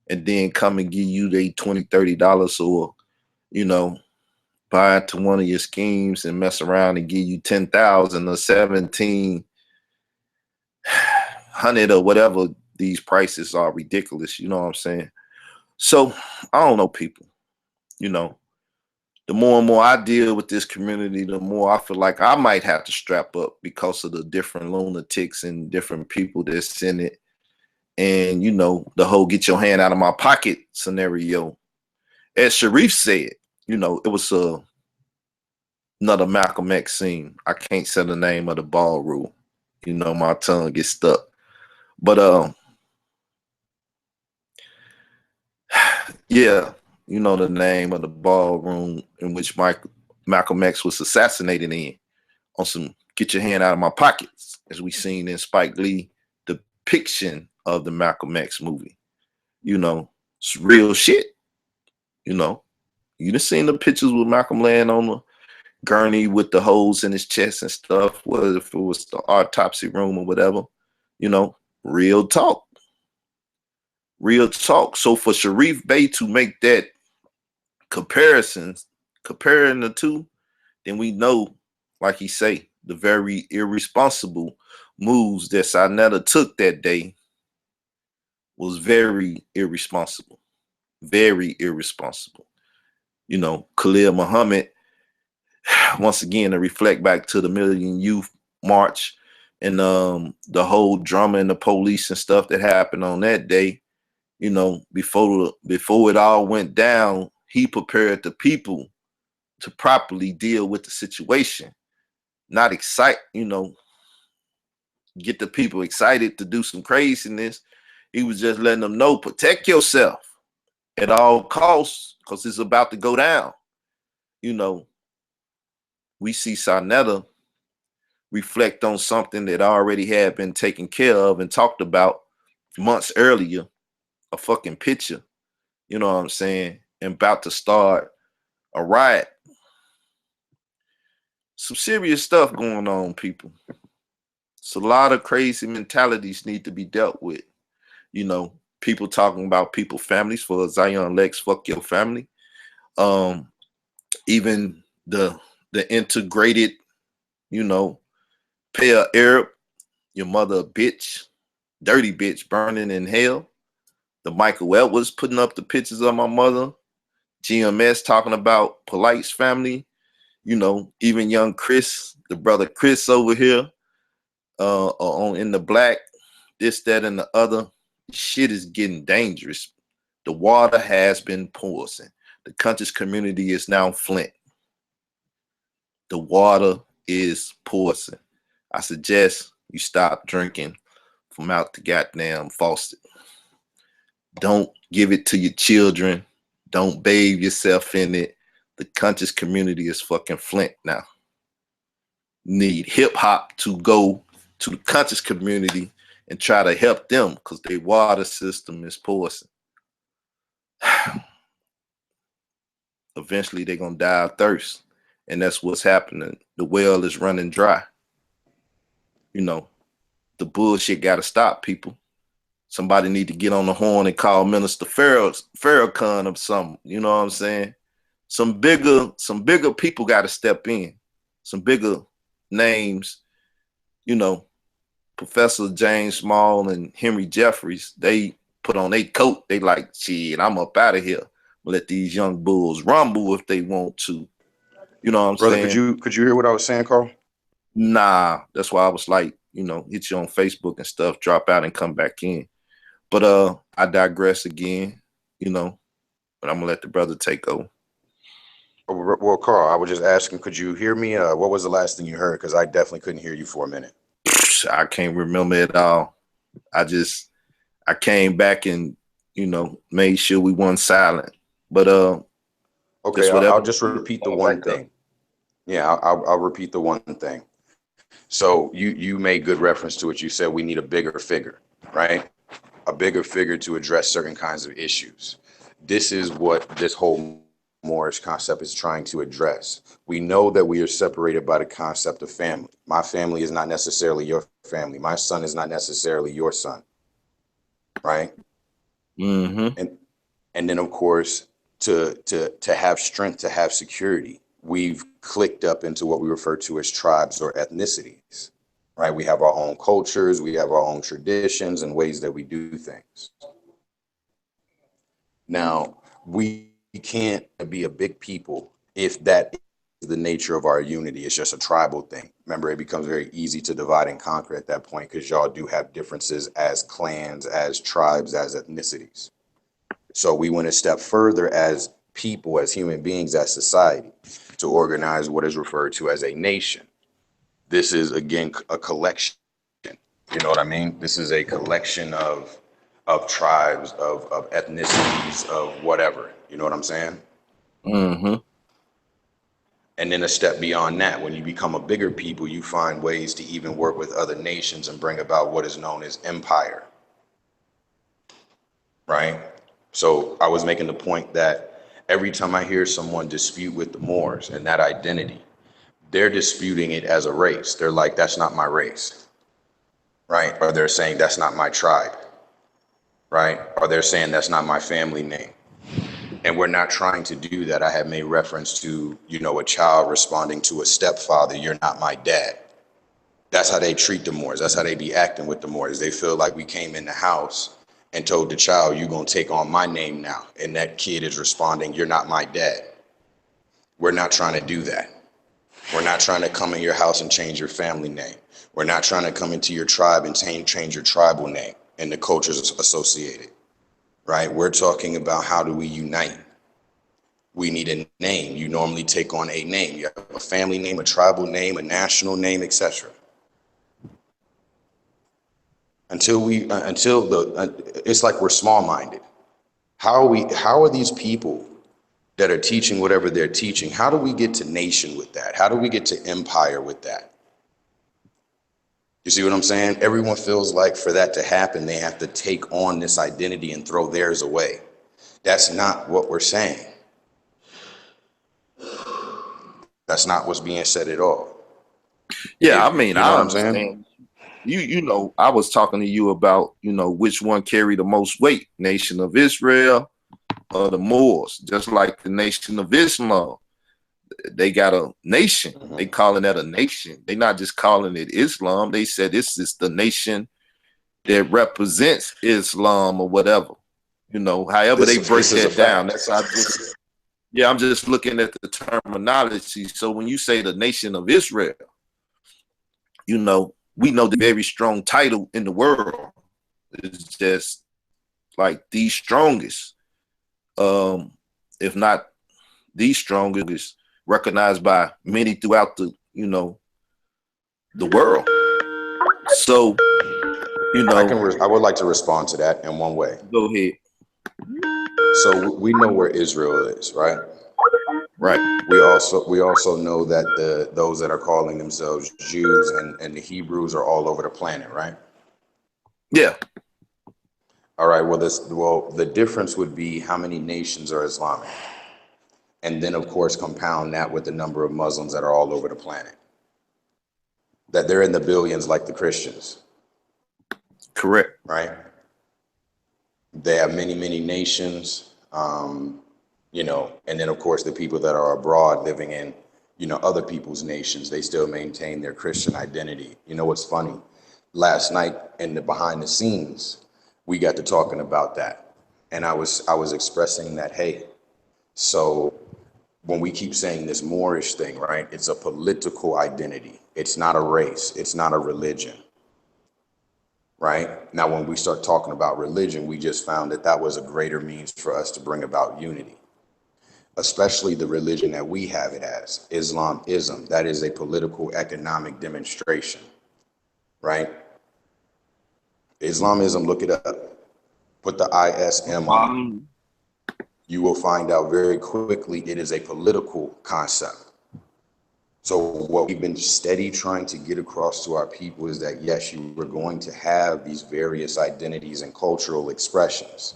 Speaker 1: and then come and give you they $20, $30, or, buy into one of your schemes and mess around and give you 10,000 or 1,700 or whatever. These prices are ridiculous. You know what I'm saying? So I don't know, people. The more and more I deal with this community, the more I feel like I might have to strap up because of the different lunatics and different people that's in it. and you know, the whole get your hand out of my pocket scenario. As Sharif said, you know, it was another Malcolm X scene. I can't say the name of the ballroom. You know, my tongue gets stuck. But yeah, you know the name of the ballroom in which Malcolm X was assassinated in, on some get your hand out of my pockets, as we seen in Spike Lee depiction of the Malcolm X movie. You know, it's real shit. You know, you done seen the pictures with Malcolm laying on the gurney with the holes in his chest and stuff. What if it was the autopsy room or whatever? You know, real talk. Real talk. So for Sharif Bey to make that comparisons, comparing the two, then we know, like he say, the very irresponsible moves that Sinetta took that day was very irresponsible. Very irresponsible. You know, Khalil Muhammad, once again, to reflect back to the Million Youth March and the whole drama and the police and stuff that happened on that day, you know, before it all went down, he prepared the people to properly deal with the situation. Not excite, you know, get the people excited to do some craziness. He was just letting them know, protect yourself at all costs, because it's about to go down. You know, we see Sarnetta reflect on something that already had been taken care of and talked about months earlier, a fucking picture, you know what I'm saying, and about to start a riot. Some serious stuff going on, people. It's a lot of crazy mentalities need to be dealt with. You know, people talking about people families for Zion Lex, fuck your family. Um, even the integrated, you know, pay a Arab, your mother a bitch, dirty bitch burning in hell. The Michael Edwards putting up the pictures of my mother. GMS talking about Polite's family. You know, even young Chris, the brother Chris over here, on in the black, this, that, and the other. Shit is getting dangerous. The water has been poisoned. The conscious community is now Flint. The water is poison. I suggest you stop drinking from out the goddamn faucet. Don't give it to your children. Don't bathe yourself in it. The conscious community is fucking Flint now. Need hip hop to go to the conscious community and try to help them, because their water system is poison. Eventually they're gonna die of thirst. And that's what's happening. The well is running dry. You know, the bullshit gotta stop, people. Somebody need to get on the horn and call Minister Farrakhan or something. You know what I'm saying? Some bigger people gotta step in. Some bigger names, you know, Professor James Small and Henry Jeffries, they put on their coat. They like, shit, I'm up out of here. Let these young bulls rumble if they want to. You know what I'm
Speaker 2: Brother,
Speaker 1: saying?
Speaker 2: could you hear what I was saying, Carl?
Speaker 1: Nah, that's why I was like, you know, hit you on Facebook and stuff, drop out and come back in. But I digress again, you know, but I'm gonna let the brother take over.
Speaker 2: Well, Carl, I was just asking, could you hear me? What was the last thing you heard? Because I definitely couldn't hear you for a minute.
Speaker 1: I can't remember it all. I came back and, you know, made sure we weren't silent. But
Speaker 2: Okay, I'll just repeat the one
Speaker 1: back up.
Speaker 2: thing. Yeah, I'll repeat the one thing. So you made good reference to it. You said we need a bigger figure, right? A bigger figure to address certain kinds of issues. This is what this whole Moorish concept is trying to address. We know that we are separated by the concept of family. My family is not necessarily your family. My son is not necessarily your son, right?
Speaker 1: Mm-hmm.
Speaker 2: And then of course, to have strength, to have security, we've clicked up into what we refer to as tribes or ethnicities, right? We have our own cultures, we have our own traditions and ways that we do things. Now, we can't be a big people if that the nature of our unity. It's just a tribal thing. Remember, it becomes very easy to divide and conquer at that point because y'all do have differences as clans, as tribes, as ethnicities. So we went a step further as people, as human beings, as society, to organize what is referred to as a nation. This is, again, a collection. You know what I mean? This is a collection of tribes, of ethnicities, of whatever. You know what I'm saying?
Speaker 1: Mm-hmm.
Speaker 2: And then a step beyond that, when you become a bigger people, you find ways to even work with other nations and bring about what is known as empire, right? So I was making the point that every time I hear someone dispute with the Moors and that identity, they're disputing it as a race. They're like, that's not my race, right? Or they're saying that's not my tribe, right? Or they're saying that's not my family name. And we're not trying to do that. I have made reference to, a child responding to a stepfather, you're not my dad. That's how they treat the Moors. That's how they be acting with the Moors. They feel like we came in the house and told the child, you're going to take on my name now. And that kid is responding, you're not my dad. We're not trying to do that. We're not trying to come in your house and change your family name. We're not trying to come into your tribe and change your tribal name and the cultures associated, right? We're talking about how do we unite? We need a name. You normally take on a name. You have a family name, a tribal name, a national name, etc. It's like we're small-minded. How are these people that are teaching whatever they're teaching? How do we get to nation with that? How do we get to empire with that? You see what I'm saying? Everyone feels like for that to happen, they have to take on this identity and throw theirs away. That's not what we're saying. That's not what's being said at all.
Speaker 1: Yeah, I mean,
Speaker 2: You know
Speaker 1: I
Speaker 2: what I'm saying?
Speaker 1: understand. I was talking to you about, which one carried the most weight, Nation of Israel or the Moors, just like the Nation of Islam. They got a nation.
Speaker 2: Mm-hmm.
Speaker 1: They calling that a nation. They not just calling it Islam. They said this is the nation that represents Islam or whatever. However they break that down. That's I'm just looking at the terminology. So when you say the Nation of Israel, we know the very strong title in the world is just like the strongest, if not the strongest, recognized by many throughout the world. So
Speaker 2: I would like to respond to that in one way.
Speaker 1: Go ahead.
Speaker 2: So we know where Israel is, right?
Speaker 1: Right.
Speaker 2: We also know that those that are calling themselves Jews and the Hebrews are all over the planet, right?
Speaker 1: Yeah.
Speaker 2: All right. Well, the difference would be how many nations are Islamic, and then of course compound that with the number of Muslims that are all over the planet. That they're in the billions, like the Christians.
Speaker 1: Correct.
Speaker 2: Right. They have many nations. And then of course the people that are abroad living in, other people's nations, they still maintain their Christian identity. You know what's funny? Last night in the behind the scenes, we got to talking about that. And I was expressing that, hey, so when we keep saying this Moorish thing, right? It's a political identity. It's not a race. It's not a religion. Right? Now, when we start talking about religion, we just found that was a greater means for us to bring about unity. Especially the religion that we have it as, Islamism. That is a political economic demonstration, right? Islamism, look it up. Put the ISM on. You will find out very quickly it is a political concept. So what we've been steady trying to get across to our people is that, yes, you were going to have these various identities and cultural expressions,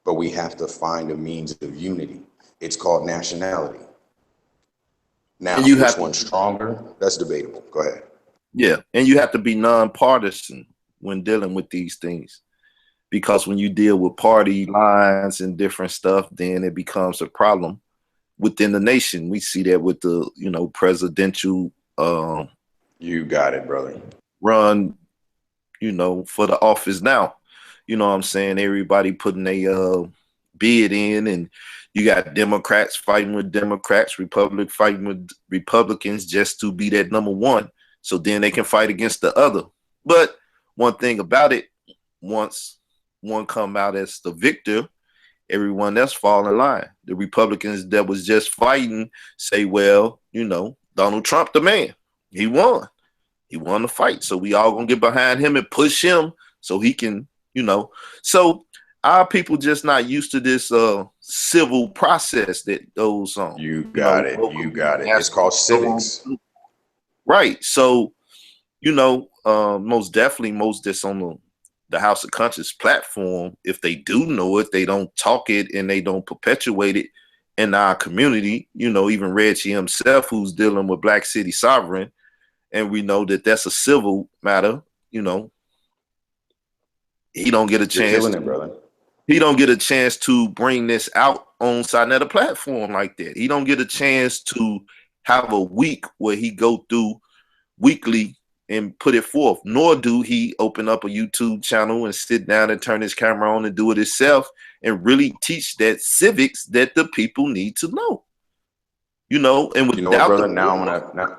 Speaker 2: but we have to find a means of unity. It's called nationality. Now, which one's stronger? That's debatable. Go ahead.
Speaker 1: Yeah, and you have to be nonpartisan when dealing with these things, because when you deal with party lines and different stuff, then it becomes a problem within the nation. We see that with the presidential.
Speaker 2: You got it, brother.
Speaker 1: Run, for the office now. You know what I'm saying? Everybody putting a bid in, and you got Democrats fighting with Democrats, Republic fighting with Republicans just to be that number one, so then they can fight against the other. But one thing about it, once one come out as the victor, everyone else fall in line. The Republicans that was just fighting say, well, Donald Trump the man, he won. He won the fight. So we all gonna get behind him and push him so he can, So our people just not used to this civil process that goes on.
Speaker 2: You got it. You got it. It's called civics.
Speaker 1: Right. So, most definitely most that's on the House of Conscious platform, if they do know it, they don't talk it and they don't perpetuate it in our community. Even Reggie himself, who's dealing with Black City Sovereign, and we know that that's a civil matter, he don't get a chance.
Speaker 2: You're killing it, brother.
Speaker 1: He don't get a chance to bring this out on Sinetta platform like that. He don't get a chance to have a week where he go through weekly and put it forth, nor do he open up a YouTube channel and sit down and turn his camera on and do it himself and really teach that civics that the people need to know. And without
Speaker 2: brother, now I'm gonna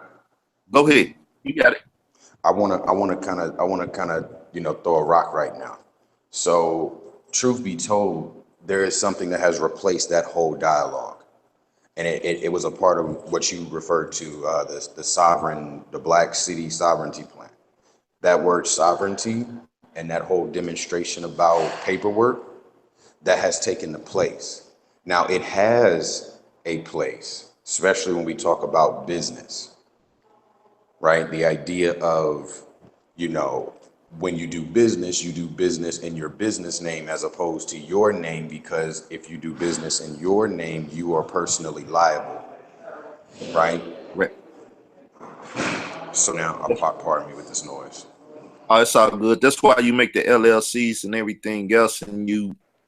Speaker 1: go ahead. You got it.
Speaker 2: I wanna kind of throw a rock right now. So truth be told, there is something that has replaced that whole dialogue. And it was a part of what you referred to, the Black City Sovereignty Plan. That word sovereignty and that whole demonstration about paperwork, that has taken the place. Now it has a place, especially when we talk about business, right? The idea of, when you do business in your business name as opposed to your name, because if you do business in your name, you are personally liable, right?
Speaker 1: Right.
Speaker 2: So now, pardon me with this noise.
Speaker 1: Oh, it's all good. That's why you make the LLCs and everything else, and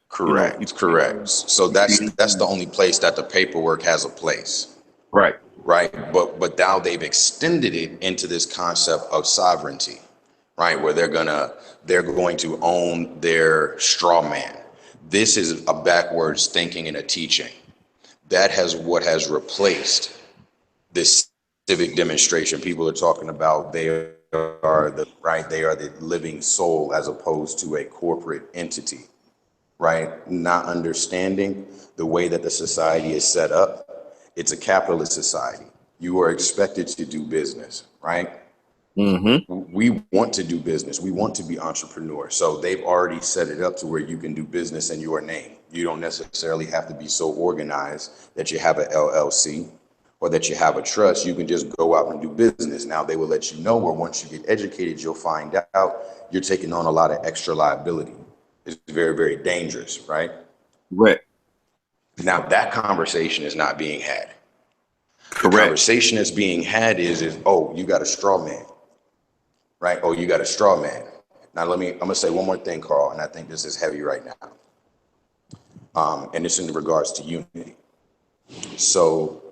Speaker 2: Correct. So that's the only place that the paperwork has a place.
Speaker 1: Right.
Speaker 2: But now they've extended it into this concept of sovereignty. Right, where they're going to own their straw man. This is a backwards thinking and a teaching. That has replaced this civic demonstration. People are talking about they are the living soul as opposed to a corporate entity, right? Not understanding the way that the society is set up. It's a capitalist society. You are expected to do business, right?
Speaker 1: Mm-hmm.
Speaker 2: We want to do business. We want to be entrepreneurs. So they've already set it up to where you can do business in your name. You don't necessarily have to be so organized that you have an LLC or that you have a trust. You can just go out and do business. Now they will let you know, where once you get educated, you'll find out you're taking on a lot of extra liability. It's very, very dangerous, right?
Speaker 1: Right.
Speaker 2: Now that conversation is not being had.
Speaker 1: Correct.
Speaker 2: The conversation that's being had is, oh, you got a straw man. Right? Oh, you got a straw man. Now I'm gonna say one more thing, Carl, and I think this is heavy right now. And it's in regards to unity. So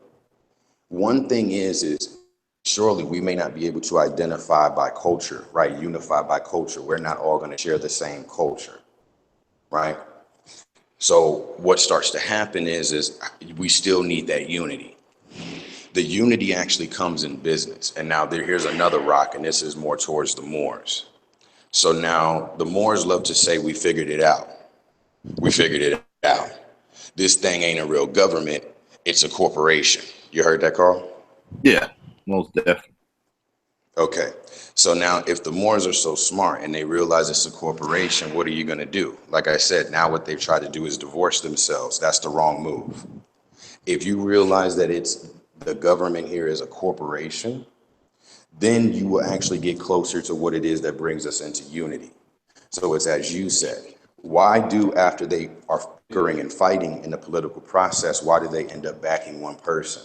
Speaker 2: one thing is surely we may not be able to identify by culture, right? Unify by culture. We're not all gonna share the same culture, right? So what starts to happen is we still need that unity. The unity actually comes in business. And now here's another rock, and this is more towards the Moors. So now the Moors love to say, we figured it out. We figured it out. This thing ain't a real government. It's a corporation. You heard that, Carl?
Speaker 1: Yeah, most definitely.
Speaker 2: Okay. So now if the Moors are so smart and they realize it's a corporation, what are you going to do? Like I said, now what they've tried to do is divorce themselves. That's the wrong move. If you realize that the government here is a corporation, then you will actually get closer to what it is that brings us into unity. So it's as you said, why do, after they are bickering and fighting in the political process, why do they end up backing one person?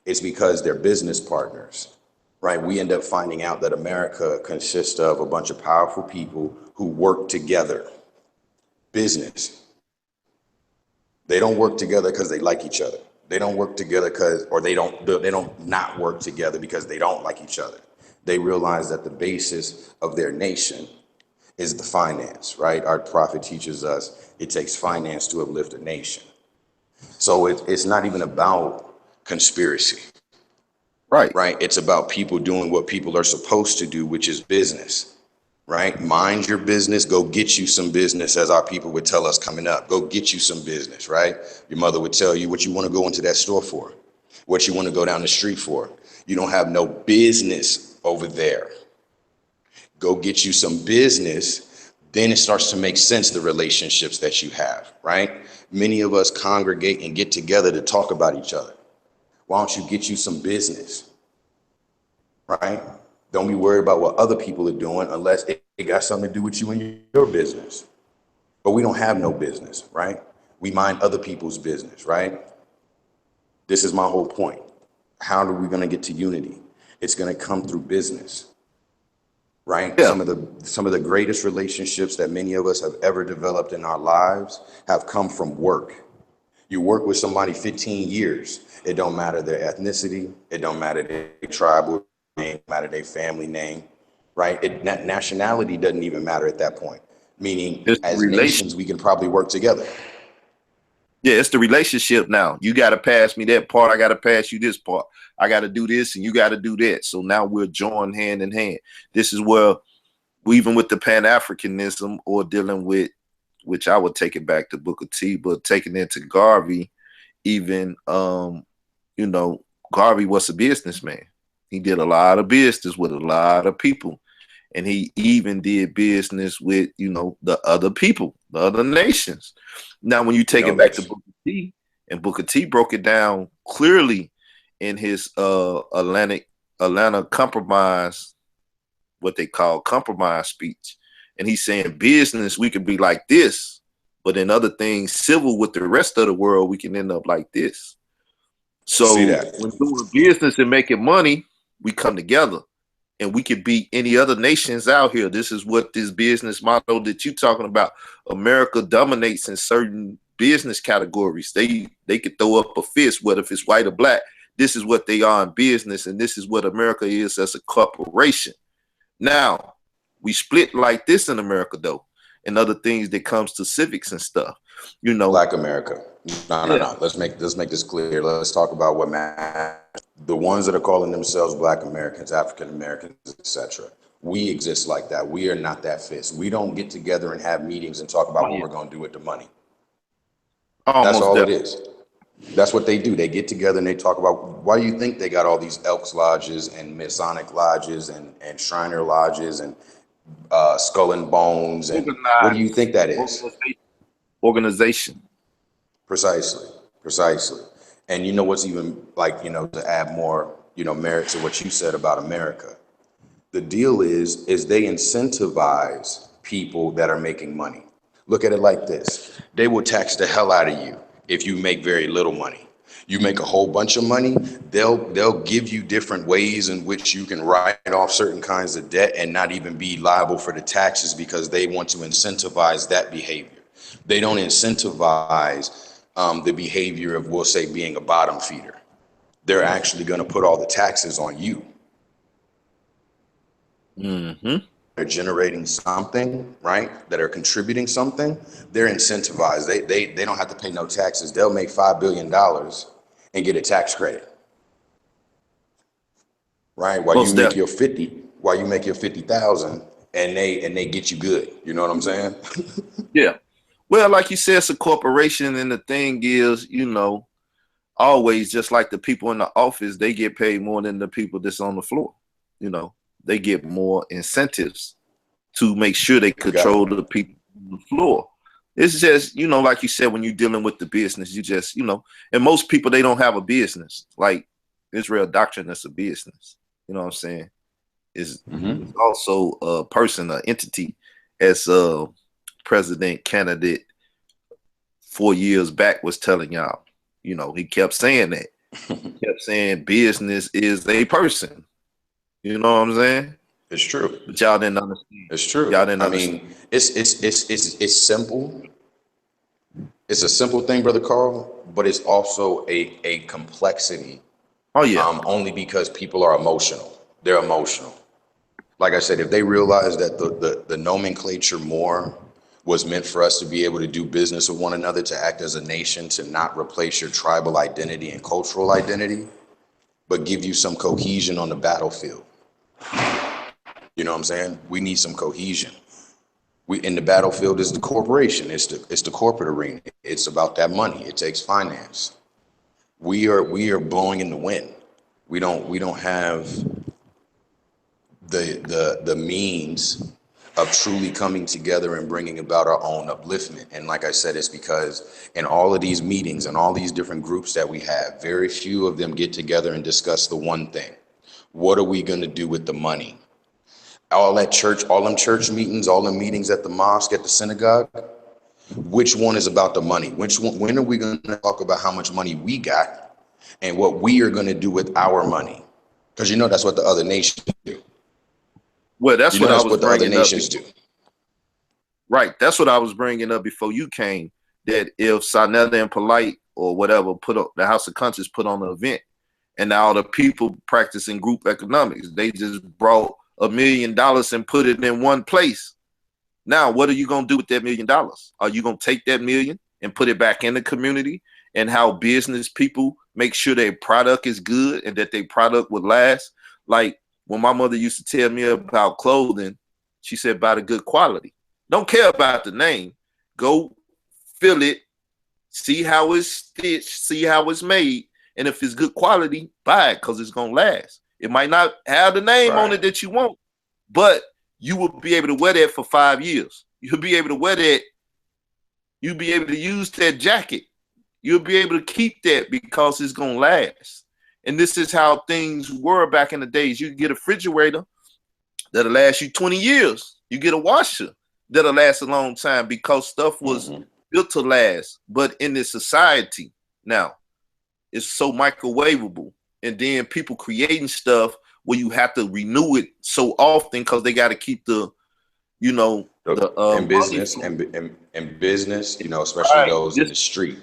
Speaker 2: It's because they're business partners, right? We end up finding out that America consists of a bunch of powerful people who work together. Business. They don't work together because they like each other. They don't work together they don't not work together because they don't like each other. They realize that the basis of their nation is the finance, right? Our prophet teaches us it takes finance to uplift a nation. So it's not even about conspiracy,
Speaker 1: Right.
Speaker 2: right? It's about people doing what people are supposed to do, which is business, right? Mind your business, go get you some business, as our people would tell us coming up. Go get you some business, right? Your mother would tell you what you want to go into that store for, what you want to go down the street for. You don't have no business over there. Go get you some business. Then it starts to make sense, the relationships that you have, right? Many of us congregate and get together to talk about each other. Why don't you get you some business, right? Don't be worried about what other people are doing unless it got something to do with you and your business. But we don't have no business, right? We mind other people's business, right? This is my whole point. How are we going to get to unity? It's going to come through business, right?
Speaker 1: Yeah.
Speaker 2: Some of the greatest relationships that many of us have ever developed in our lives have come from work. You work with somebody 15 years. It don't matter their ethnicity. It don't matter their tribal name, matter their family name, right? Nationality doesn't even matter at that point. Meaning,
Speaker 1: It's the
Speaker 2: as
Speaker 1: relation.
Speaker 2: nations, we can probably work together.
Speaker 1: Yeah, it's the relationship now. You got to pass me that part. I got to pass you this part. I got to do this and you got to do that. So now we're joined hand in hand. This is where we, even with the Pan-Africanism or dealing with, which I would take it back to Booker T, but taking it to Garvey, even, you know, Garvey was a businessman. He did a lot of business with a lot of people. And he even did business with, you know, the other people, the other nations. Now, when you
Speaker 2: You
Speaker 1: take
Speaker 2: know,
Speaker 1: it back to
Speaker 2: that's
Speaker 1: Booker T, and Booker T broke it down clearly in his Atlanta compromise, what they call compromise speech. And he's saying business, we could be like this, but in other things, civil with the rest of the world, we can end up like this.
Speaker 2: see
Speaker 1: So
Speaker 2: that.
Speaker 1: when doing business and making money, we come together and we could beat any other nations out here. This is what this business model that you're talking about. America dominates in certain business categories. They could throw up a fist, whether if it's white or black. This is what they are in business, and this is what America is as a corporation. Now, we split like this in America, though, and other things that comes to civics and stuff. You know,
Speaker 2: Black America. No, no,
Speaker 1: yeah.
Speaker 2: no. Let's make this clear. Let's talk about what matters. The ones that are calling themselves Black Americans, African Americans, etc. We exist like that. We are not that fist. We don't get together and have meetings and talk
Speaker 1: Oh
Speaker 2: about what
Speaker 1: yeah,
Speaker 2: we're going to do with the money. That's
Speaker 1: almost
Speaker 2: all
Speaker 1: there.
Speaker 2: it is. That's what they do. They get together and they talk about, why do you think they got all these Elks lodges and Masonic lodges and Shriner lodges and Skull and Bones, and what do you
Speaker 1: Organized
Speaker 2: think that is?
Speaker 1: organization. Organization.
Speaker 2: Precisely, precisely. And you know what's even, like, to add more, merit to what you said about America. The deal is they incentivize people that are making money. Look at it like this. They will tax the hell out of you if you make very little money. You make a whole bunch of money, they'll give you different ways in which you can write off certain kinds of debt and not even be liable for the taxes, because they want to incentivize that behavior. They don't incentivize the behavior of, we'll say, being a bottom feeder. They're actually going to put all the taxes on you.
Speaker 1: Mm-hmm.
Speaker 2: They're generating something, right? That are contributing something. They're incentivized. They don't have to pay no taxes. They'll make $5 billion and get a tax credit, right?
Speaker 1: Most definitely.
Speaker 2: While you make your 50,000, and they get you good. You know what I'm saying?
Speaker 1: Yeah. Well, like you said, it's a corporation, and the thing is, you know, always just like the people in the office, they get paid more than the people that's on the floor. You know, they get more incentives to make sure they
Speaker 2: You got
Speaker 1: control the people on the floor. It's just, you know, like you said, when you're dealing with the business, you just, you know, and most people, they don't have a business. Like Israel doctrine, that's a business. You know what I'm saying? Is also a person, an entity, as a president candidate 4 years back was telling y'all. You know, he kept saying that. He kept saying business is a person. You know what I'm saying?
Speaker 2: It's true.
Speaker 1: But y'all didn't understand.
Speaker 2: It's true.
Speaker 1: Y'all didn't
Speaker 2: I
Speaker 1: understand.
Speaker 2: mean, it's simple. It's a simple thing, Brother Carl, but it's also a complexity.
Speaker 1: Oh yeah.
Speaker 2: Only because people are emotional. They're emotional. Like I said, if they realize that the nomenclature more was meant for us to be able to do business with one another, to act as a nation, to not replace your tribal identity and cultural identity, but give you some cohesion on the battlefield. You know what I'm saying? We need some cohesion. We in the battlefield is the corporation. It's the corporate arena. It's about that money. It takes finance. We are blowing in the wind. We don't have the means of truly coming together and bringing about our own upliftment. And like I said, it's because in all of these meetings and all these different groups that we have, very few of them get together and discuss the one thing. What are we going to do with the money? All that church, all them church meetings, all the meetings at the mosque, at the synagogue, which one is about the money? Which one, when are we going to talk about how much money we got and what we are going to do with our money? Because you know that's what the other nations do.
Speaker 1: Well, that's
Speaker 2: You know
Speaker 1: what I
Speaker 2: that's
Speaker 1: was
Speaker 2: what the other
Speaker 1: bringing up.
Speaker 2: nations do.
Speaker 1: Right. That's what I was bringing up before you came. That if Sanetta and Polite or whatever put up the House of Conscience put on an event, and now the people practicing group economics, they just brought $1 million and put it in one place. Now, what are you gonna do with that $1 million? Are you gonna take that million and put it back in the community and how business people make sure their product is good and that their product would last? Like when my mother used to tell me about clothing, she said buy the good quality. Don't care about the name. Go feel it, see how it's stitched, see how it's made, and if it's good quality, buy it because it's gonna last. It might not have the name on it that you want, but you will be able to wear that for 5 years. You'll be able to wear that. You'll be able to use that jacket. You'll be able to keep that because it's gonna last. And this is how things were back in the days. You get a refrigerator that'll last you 20 years. You get a washer that'll last a long time because stuff was built to last. But in this society now, it's so microwavable. And then people creating stuff where you have to renew it so often because they got to keep the, you know,
Speaker 2: in business and business, you know, especially those in the street.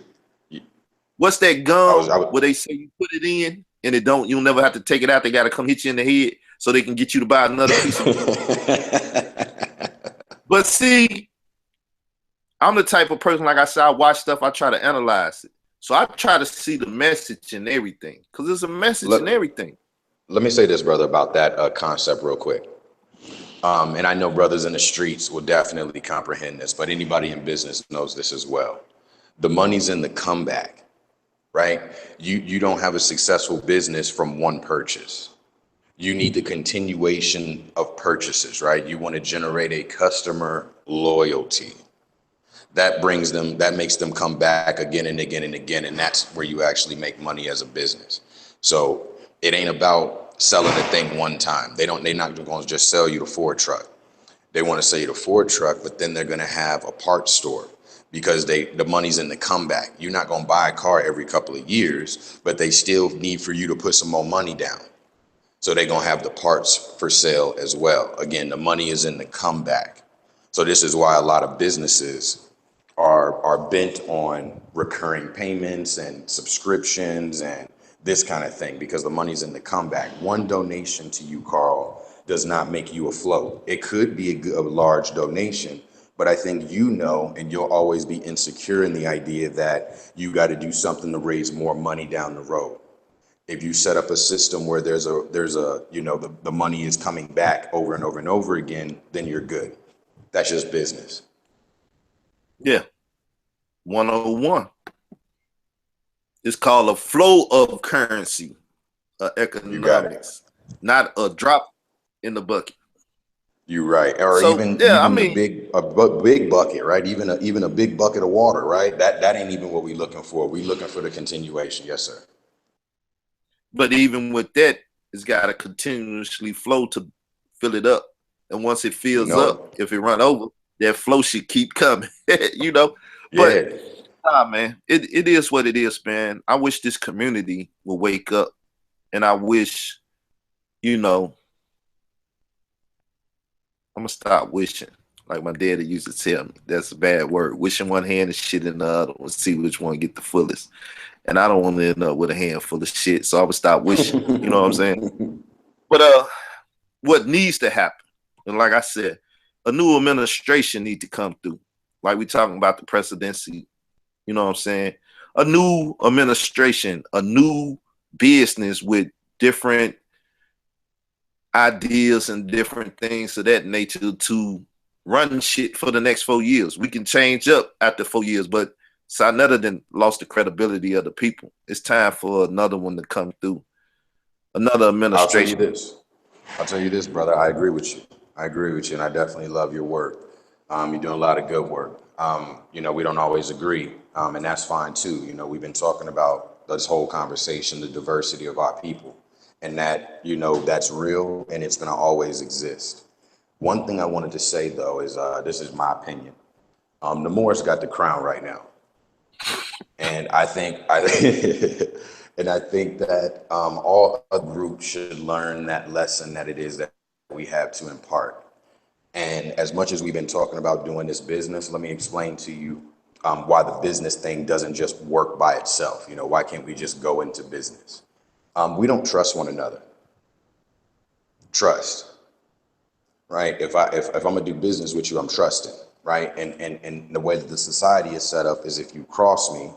Speaker 1: What's that gum
Speaker 2: I was,
Speaker 1: where they say you put it in and it don't, you'll never have to take it out. They got to come hit you in the head so they can get you to buy another piece of But see, I'm the type of person, like I said, I watch stuff, I try to analyze it. So I try to see the message in everything because there's a message in everything.
Speaker 2: Let me say this, brother, about that concept real quick. And I know brothers in the streets will definitely comprehend this, but anybody in business knows this as well. The money's in the comeback, right? You don't have a successful business from one purchase. You need the continuation of purchases, right? You want to generate a customer loyalty. That makes them come back again and again and again. And that's where you actually make money as a business. So it ain't about selling the thing one time. They're not going to just sell you the Ford truck. They want to sell you the Ford truck, but then they're going to have a parts store because the money's in the comeback. You're not going to buy a car every couple of years, but they still need for you to put some more money down. So they're going to have the parts for sale as well. Again, the money is in the comeback. So this is why a lot of businesses are bent on recurring payments and subscriptions and this kind of thing, because the money's in the comeback. One donation to you, Carl, does not make you afloat. It could be a large donation, but I think you know, and you'll always be insecure in the idea that you got to do something to raise more money down the road. If you set up a system where there's a you know, the money is coming back over and over and over again, then you're good. That's just business.
Speaker 1: Yeah. 101. It's called a flow of currency, economics, not a drop in the bucket.
Speaker 2: You're right. Or
Speaker 1: So,
Speaker 2: even
Speaker 1: yeah,
Speaker 2: the big bucket, right? Even a big bucket of water, right? That ain't even what we're looking for. We're looking for the continuation. Yes, sir.
Speaker 1: But even with that, it's got to continuously flow to fill it up. And once it fills up, if it run over, that flow should keep coming, you know? But nah, man, it is what it is, man. I wish this community would wake up, and I wish, you know, I'm gonna stop wishing. Like my daddy used to tell me, that's a bad word. Wishing one hand and shit in the other one, see which one get the fullest. And I don't want to end up with a handful of shit, so I'm gonna stop wishing. You know what I'm saying? But what needs to happen And like I said, a new administration need to come through. Like we talking about the presidency, you know what I'm saying? A new administration, a new business with different ideas and different things of that nature to run shit for the next 4 years. We can change up after 4 years, but Sarnetta then lost the credibility of the people. It's time for another one to come through. Another
Speaker 2: I'll tell you
Speaker 1: administration.
Speaker 2: this. I'll tell you this, brother. I agree with you. I agree with you, and I definitely love your work. You're doing a lot of good work. We don't always agree, and that's fine too. We've been talking about this whole conversation, the diversity of our people, and that, that's real and it's going to always exist. One thing I wanted to say though is this is my opinion. The Moors got the crown right now, and and I think that all groups should learn that lesson that it is that we have to impart. And as much as we've been talking about doing this business, let me explain to you why the business thing doesn't just work by itself. Why can't we just go into business? We don't trust one another. Trust, right? If I'm gonna do business with you, I'm trusting, right? And the way that the society is set up is if you cross me,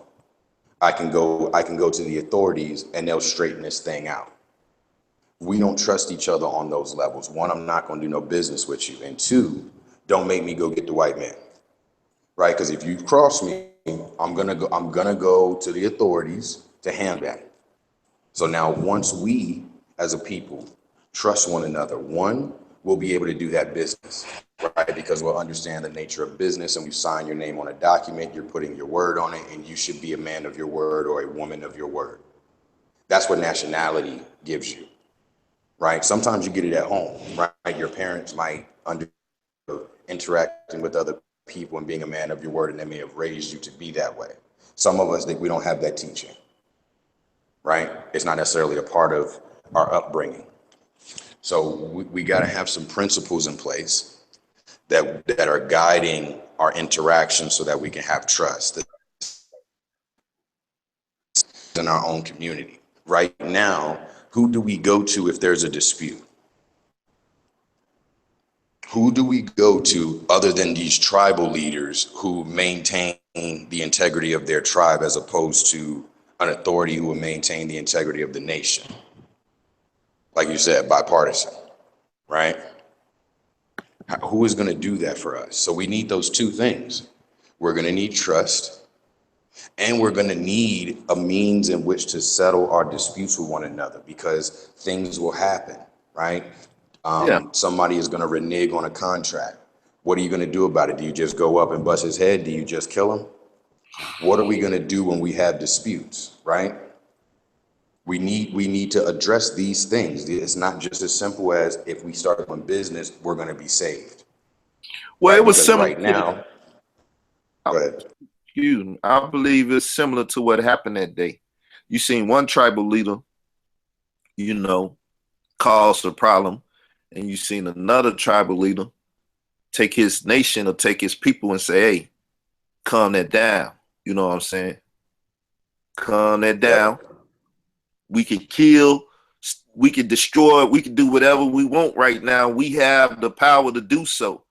Speaker 2: I can go to the authorities and they'll straighten this thing out. We don't trust each other on those levels. One, I'm not going to do no business with you, and two, don't make me go get the white man, right? Because if you cross me, I'm gonna go to the authorities to handle that. So now, once we as a people trust one another, one, we'll be able to do that business, right? Because we'll understand the nature of business, and you sign your name on a document, you're putting your word on it, and you should be a man of your word or a woman of your word. That's what nationality gives you, right? Sometimes you get it at home, right? Your parents might under interacting with other people and being a man of your word, and they may have raised you to be that way. Some of us think we don't have that teaching, right? It's not necessarily a part of our upbringing. So we got to have some principles in place that are guiding our interactions so that we can have trust in our own community. Right now, who do we go to if there's a dispute? Who do we go to other than these tribal leaders who maintain the integrity of their tribe as opposed to an authority who will maintain the integrity of the nation? Like you said, bipartisan, right? Who is going to do that for us? So we need those two things. We're going to need trust, and we're going to need a means in which to settle our disputes with one another, because things will happen, right?
Speaker 1: Yeah.
Speaker 2: Somebody is going to renege on a contract. What are you going to do about it? Do you just go up and bust his head? Do you just kill him? What are we going to do when we have disputes, right? We need to address these things. It's not just as simple as if we start doing business, we're going to be saved,
Speaker 1: Well,
Speaker 2: right?
Speaker 1: it was
Speaker 2: Because
Speaker 1: similar
Speaker 2: right
Speaker 1: to
Speaker 2: now, go ahead.
Speaker 1: I believe it's similar to what happened that day. You seen one tribal leader, you know, cause a problem, and you seen another tribal leader take his nation or take his people and say, hey, calm that down. You know what I'm saying? Calm that down.
Speaker 2: Yep.
Speaker 1: We could kill, we could destroy, we could do whatever we want right now. We have the power to do so.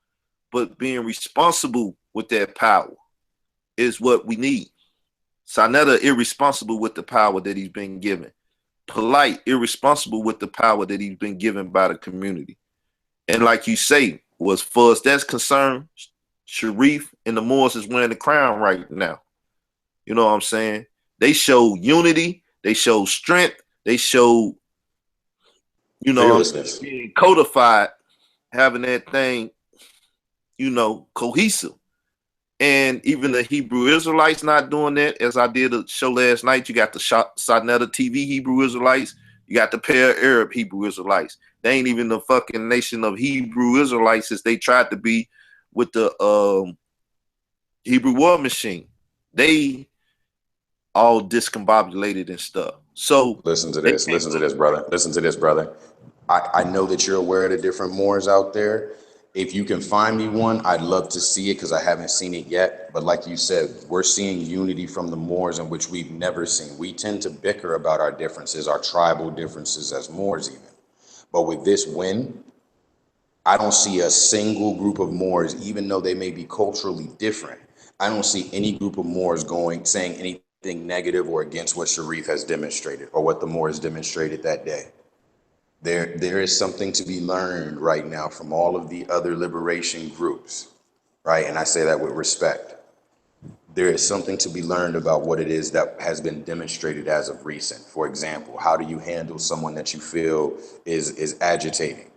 Speaker 1: But being responsible with that power is what we need. Sarnetta irresponsible with the power that he's been given. Polite, irresponsible with the power that he's been given by the community. And like you say, as far as that's concerned, Sharif and the Moors is wearing the crown right now. You know what I'm saying? They show unity, they show strength, they show, you know what I'm saying,
Speaker 2: Fearlessness.
Speaker 1: being codified, having that thing, cohesive. And even the Hebrew Israelites not doing that, as I did a show last night. You got the Sarnetta TV Hebrew Israelites. You got the pair Arab Hebrew Israelites. They ain't even the fucking nation of Hebrew Israelites as they tried to be with the Hebrew war machine. They all discombobulated and stuff. So
Speaker 2: Listen to
Speaker 1: they
Speaker 2: this.
Speaker 1: can't
Speaker 2: Listen to this, brother. Listen to this, brother. I know that you're aware of the different Moors out there. If you can find me one, I'd love to see it because I haven't seen it yet. But like you said, we're seeing unity from the Moors in which we've never seen. We tend to bicker about our differences, our tribal differences as Moors even. But with this win, I don't see a single group of Moors, even though they may be culturally different. I don't see any group of Moors saying anything negative or against what Sharif has demonstrated or what the Moors demonstrated that day. There is something to be learned right now from all of the other liberation groups, right? And I say that with respect. There is something to be learned about what it is that has been demonstrated as of recent. For example, how do you handle someone that you feel is agitating,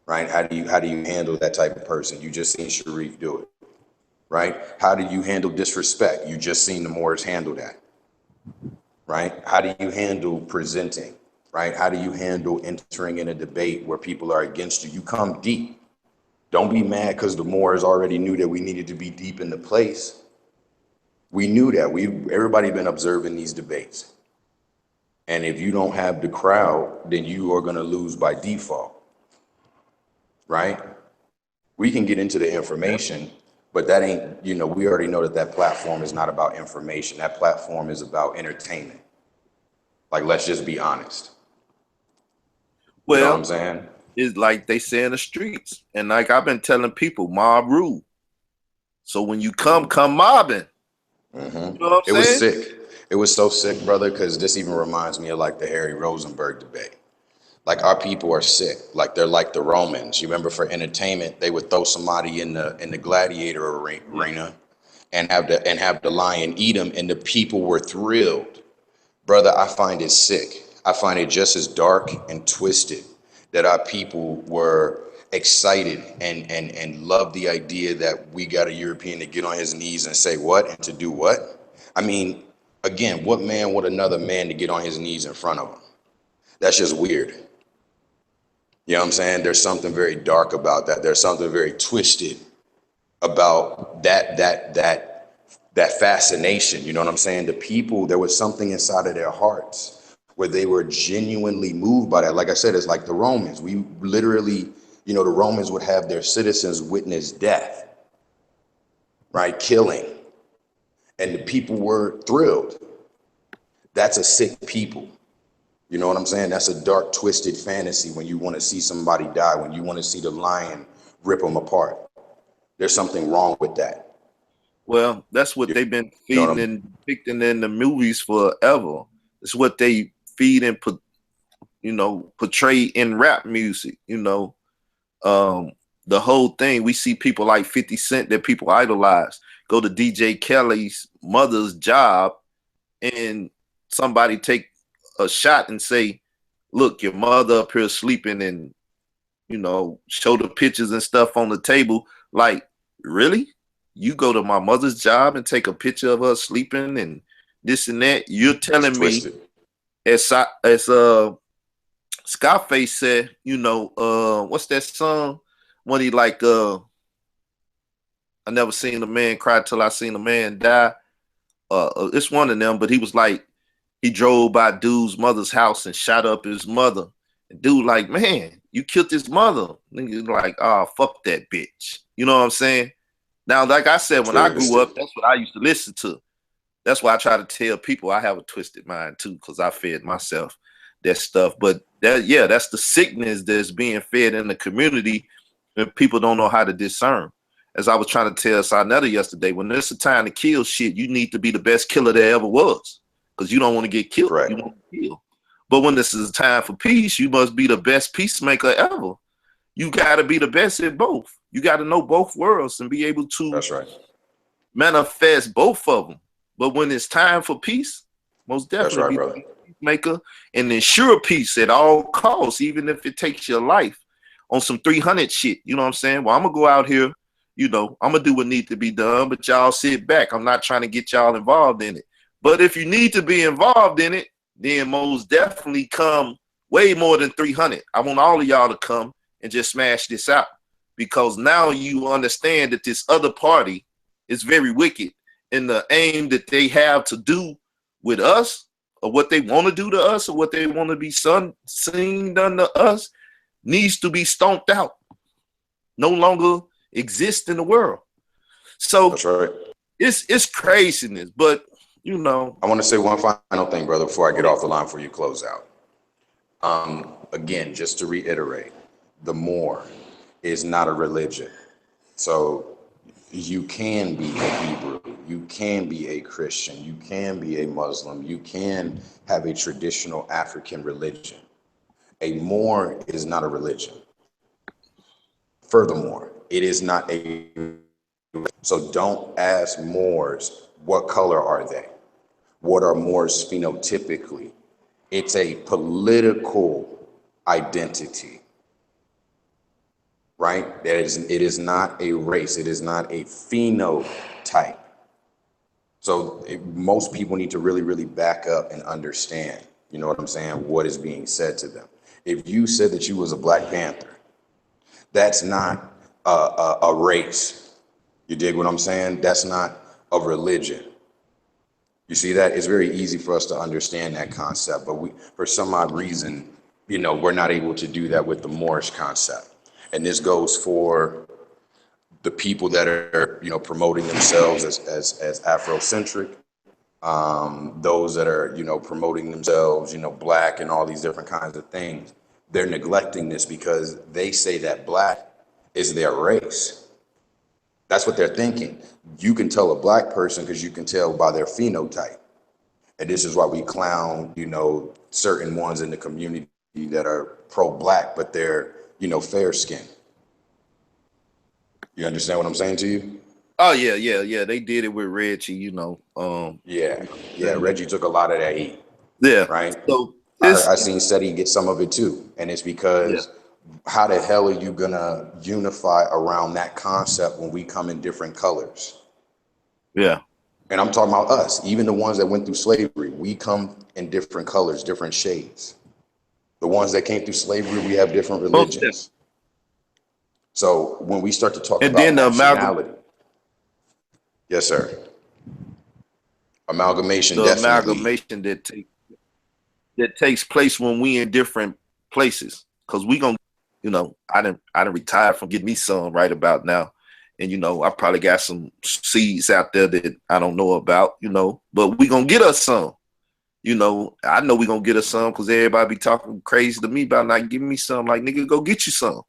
Speaker 2: right? How do you handle that type of person? You just seen Sharif do it, right? How do you handle disrespect? You just seen the Moors handle that, right? How do you handle presenting, right? How do you handle entering in a debate where people are against you? You come deep. Don't be mad because the Moors already knew that we needed to be deep in the place. We knew that. Everybody been observing these debates. And if you don't have the crowd, then you are going to lose by default, right? We can get into the information, but that ain't, we already know that platform is not about information. That platform is about entertainment. Like, let's just be honest. You know what I'm saying?
Speaker 1: It's like they say in the streets. And like I've been telling people, mob rule. So when you come mobbing.
Speaker 2: Mm-hmm.
Speaker 1: You know what I'm saying?
Speaker 2: It was sick. It was so sick, brother, because this even reminds me of like the Harry Rosenberg debate. Like, our people are sick. Like, they're like the Romans. You remember, for entertainment, they would throw somebody in the gladiator arena and have the lion eat them, and the people were thrilled. Brother, I find it sick. I find it just as dark and twisted that our people were excited and loved the idea that we got a European to get on his knees and say what and to do what. I mean, again, what man would another man to get on his knees in front of him? That's just weird. You know what I'm saying? There's something very dark about that. There's something very twisted about that fascination. You know what I'm saying? The people, there was something inside of their hearts where they were genuinely moved by that. Like I said, it's like the Romans. We literally, the Romans would have their citizens witness death, right? Killing. And the people were thrilled. That's a sick people. You know what I'm saying? That's a dark, twisted fantasy when you want to see somebody die, when you want to see the lion rip them apart. There's something wrong with that.
Speaker 1: Well, that's what they've been feeding and depicting in the movies forever. It's what they feed and portray in rap music. The whole thing. We see people like 50 Cent that people idolize go to DJ Kelly's mother's job, and somebody take a shot and say, "Look, your mother up here sleeping," and show the pictures and stuff on the table. Like, really? You go to my mother's job and take a picture of her sleeping and this and that? You're telling me, as Scarface said, what's that song? When he like, I never seen a man cry till I seen a man die. It's one of them, but he was like, he drove by dude's mother's house and shot up his mother. And dude like, man, you killed his mother. Nigga like, oh, fuck that bitch. You know what I'm saying? Now, like I said, when I grew up, that's what I used to listen to. That's why I try to tell people I have a twisted mind too, because I fed myself that stuff. But that's the sickness that's being fed in the community, and people don't know how to discern. As I was trying to tell Sarnetta yesterday, when there's a time to kill shit, you need to be the best killer there ever was, because you don't want to get killed. Right. You want to kill. But when this is a time for peace, you must be the best peacemaker ever. You got to be the best at both. You got to know both worlds and be able to manifest both of them. But when it's time for peace, most definitely be the peacemaker and ensure peace at all costs, even if it takes your life on some 300 shit. You know what I'm saying? Well, I'm going to go out here, I'm going to do what needs to be done, but y'all sit back. I'm not trying to get y'all involved in it. But if you need to be involved in it, then most definitely come way more than 300. I want all of y'all to come and just smash this out, because now you understand that this other party is very wicked, and the aim that they have to do with us, or what they want to do to us, or what they want to be seen done to us, needs to be stomped out. No longer exist in the world. So
Speaker 2: that's right.
Speaker 1: It's craziness, but I
Speaker 2: want to say one final thing, brother, before I get off the line for you close out. Again, just to reiterate, the Moor is not a religion. So you can be a Hebrew, you can be a Christian, you can be a Muslim, you can have a traditional African religion. A Moor is not a religion. Furthermore, it is not a, so don't ask Moors, what color are they? What are Moors phenotypically? It's a political identity, right? It is not a race. It is not a phenotype. So most people need to really, really back up and understand, you know what I'm saying, what is being said to them. If you said that you was a Black Panther, that's not a race. You dig what I'm saying? That's not a religion. You see that? It's very easy for us to understand that concept, but we, for some odd reason, you know, we're not able to do that with the Moorish concept. And this goes for the people that are, you know, promoting themselves as Afrocentric, those that are, you know, promoting themselves, you know, Black and all these different kinds of things. They're neglecting this because they say that Black is their race. That's what they're thinking. You can tell a Black person because you can tell by their phenotype. And this is why we clown, you know, certain ones in the community that are pro-Black, but they're, you know, fair skinned. You understand what I'm saying to you?
Speaker 1: Oh yeah, yeah, yeah. They did it with Reggie, you know.
Speaker 2: Yeah, yeah. Reggie took a lot of that heat,
Speaker 1: Yeah.
Speaker 2: right?
Speaker 1: So this,
Speaker 2: I seen Seti get some of it too, and it's
Speaker 1: yeah,
Speaker 2: because how the hell are you gonna unify around that concept when we come in different colors?
Speaker 1: yeah.
Speaker 2: And I'm talking about us, even the ones that went through slavery. We come in different colors, different shades. The ones that came through slavery, we have different
Speaker 1: Most definitely.
Speaker 2: religions. So when we start to talk
Speaker 1: And
Speaker 2: about
Speaker 1: then the amalgam,
Speaker 2: nationality, yes, sir. Amalgamation,
Speaker 1: the
Speaker 2: definitely.
Speaker 1: amalgamation that takes place when we in different places, because we gonna, you know, I didn't retire from getting me some right about now, and you know I probably got some seeds out there that I don't know about, you know, but we gonna get us some. You know, I know we gonna get us some because everybody be talking crazy to me about not giving me some. Like, nigga, go get you some.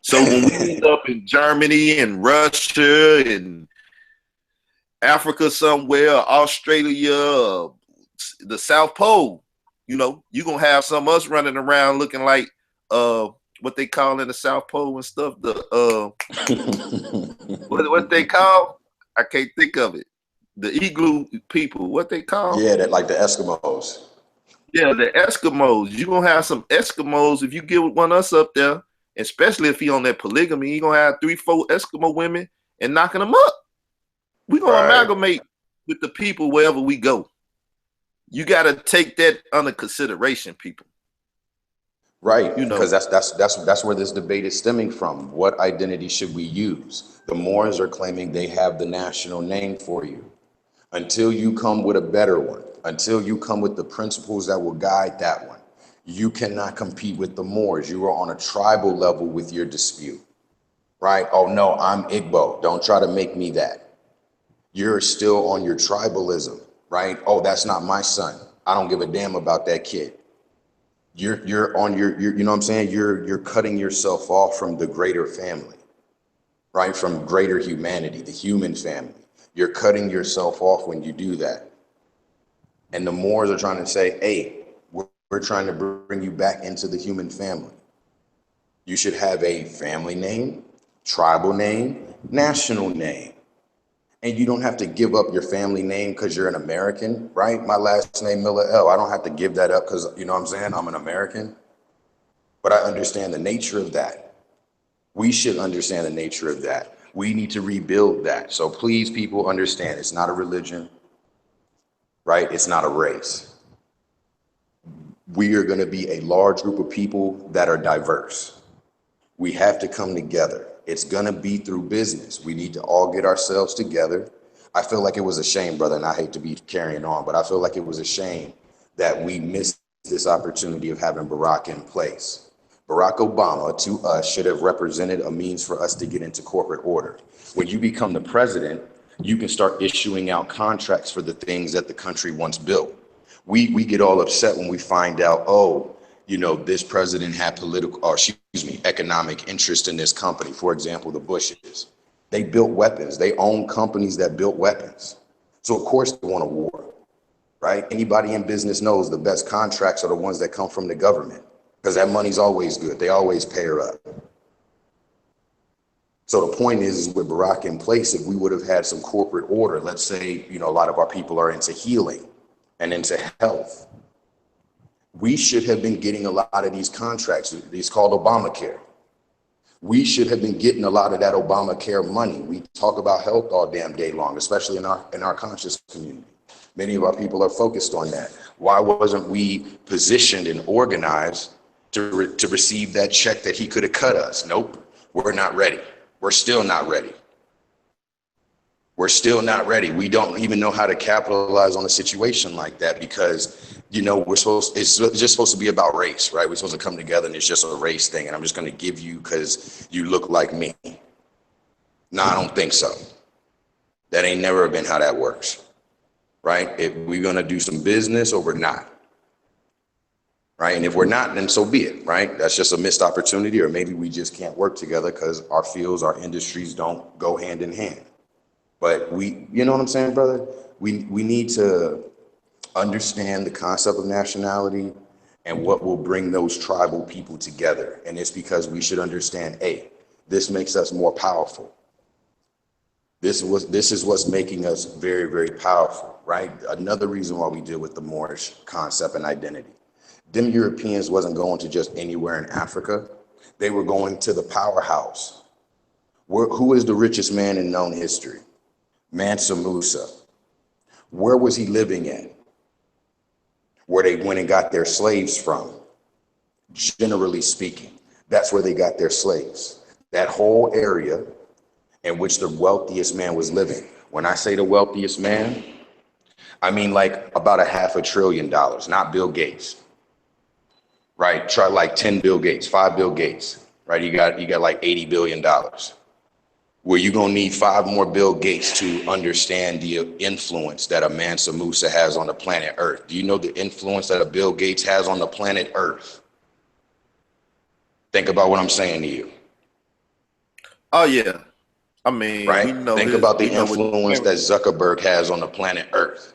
Speaker 1: So when we end up in Germany and Russia and Africa somewhere, Australia, the South Pole, you know, you're gonna have some of us running around looking like what they call in the South Pole and stuff. The what they call? I can't think of it. The igloo people, what they call?
Speaker 2: Yeah, that like the Eskimos.
Speaker 1: Yeah, the Eskimos. You're gonna have some Eskimos if you get one of us up there, especially if he on that polygamy, you're gonna have 3-4 Eskimo women and knocking them up. We're gonna
Speaker 2: Right.
Speaker 1: amalgamate with the people wherever we go. You gotta take that under consideration, people.
Speaker 2: Right,
Speaker 1: You
Speaker 2: because
Speaker 1: know,
Speaker 2: that's where this debate is stemming from. What identity should we use? The Moors are claiming they have the national name for you. Until you come with a better one, until you come with the principles that will guide that one, you cannot compete with the Moors. You are on a tribal level with your dispute, right? Oh no, I'm Igbo. Don't try to make me that. You're still on your tribalism, right? Oh, that's not my son. I don't give a damn about that kid. You're on your you know what I'm saying? You're cutting yourself off from the greater family, right? From greater humanity, the human family. You're cutting yourself off when you do that. And the Moors are trying to say, hey, we're trying to bring you back into the human family. You should have a family name, tribal name, national name. And you don't have to give up your family name because you're an American, right? My last name, Miller L. I don't have to give that up because, you know what I'm saying? I'm an American. But I understand the nature of that. We should understand the nature of that. We need to rebuild that. So please, people, understand it's not a religion, right? It's not a race. We are going to be a large group of people that are diverse. We have to come together. It's going to be through business. We need to all get ourselves together. I feel like it was a shame, brother, and I hate to be carrying on, but I feel like it was a shame that we missed this opportunity of having Barack in place. Barack Obama, to us, should have represented a means for us to get into corporate order. When you become the president, you can start issuing out contracts for the things that the country once built. We get all upset when we find out, oh, you know, this president had political, or excuse me, economic interest in this company. For example, the Bushes. They built weapons. They own companies that built weapons. So of course they want a war, right? Anybody in business knows the best contracts are the ones that come from the government, because that money's always good. They always pay her up. So the point is with Barack in place, if we would have had some corporate order, let's say, you know, a lot of our people are into healing and into health. We should have been getting a lot of these contracts. These called Obamacare. We should have been getting a lot of that Obamacare money. We talk about health all damn day long, especially in our conscious community. Many of our people are focused on that. Why wasn't we positioned and organized to receive that check that he could have cut us? Nope, we're not ready. We're still not ready. We're still not ready. We don't even know how to capitalize on a situation like that because, you know, it's just supposed to be about race, right? We're supposed to come together and it's just a race thing. And I'm just going to give you because you look like me. No, I don't think so. That ain't never been how that works, right? If we're going to do some business or we're not, right? And if we're not, then so be it, right? That's just a missed opportunity, or maybe we just can't work together because our fields, our industries don't go hand in hand. But you know what I'm saying, brother? We need to understand the concept of nationality and what will bring those tribal people together. And it's because we should understand, hey, this makes us more powerful. This is what's making us very, very powerful, right? Another reason why we deal with the Moorish concept and identity. Them Europeans wasn't going to just anywhere in Africa. They were going to the powerhouse. Who is the richest man in known history? Mansa Musa. Where was he living at? Where they went and got their slaves from. Generally speaking, that's where they got their slaves. That whole area in which the wealthiest man was living. When I say the wealthiest man, I mean like about $500 billion, not Bill Gates. Right? Try like 10 Bill Gates, 5 Bill Gates, right? You got like $80 billion. Where you're gonna need 5 more Bill Gates to understand the influence that a Mansa Musa has on the planet Earth. Do you know the influence that a Bill Gates has on the planet Earth? Think about what I'm saying to you.
Speaker 1: Oh yeah, I mean,
Speaker 2: right?
Speaker 1: we know.
Speaker 2: Think about the influence that Zuckerberg has on the planet Earth.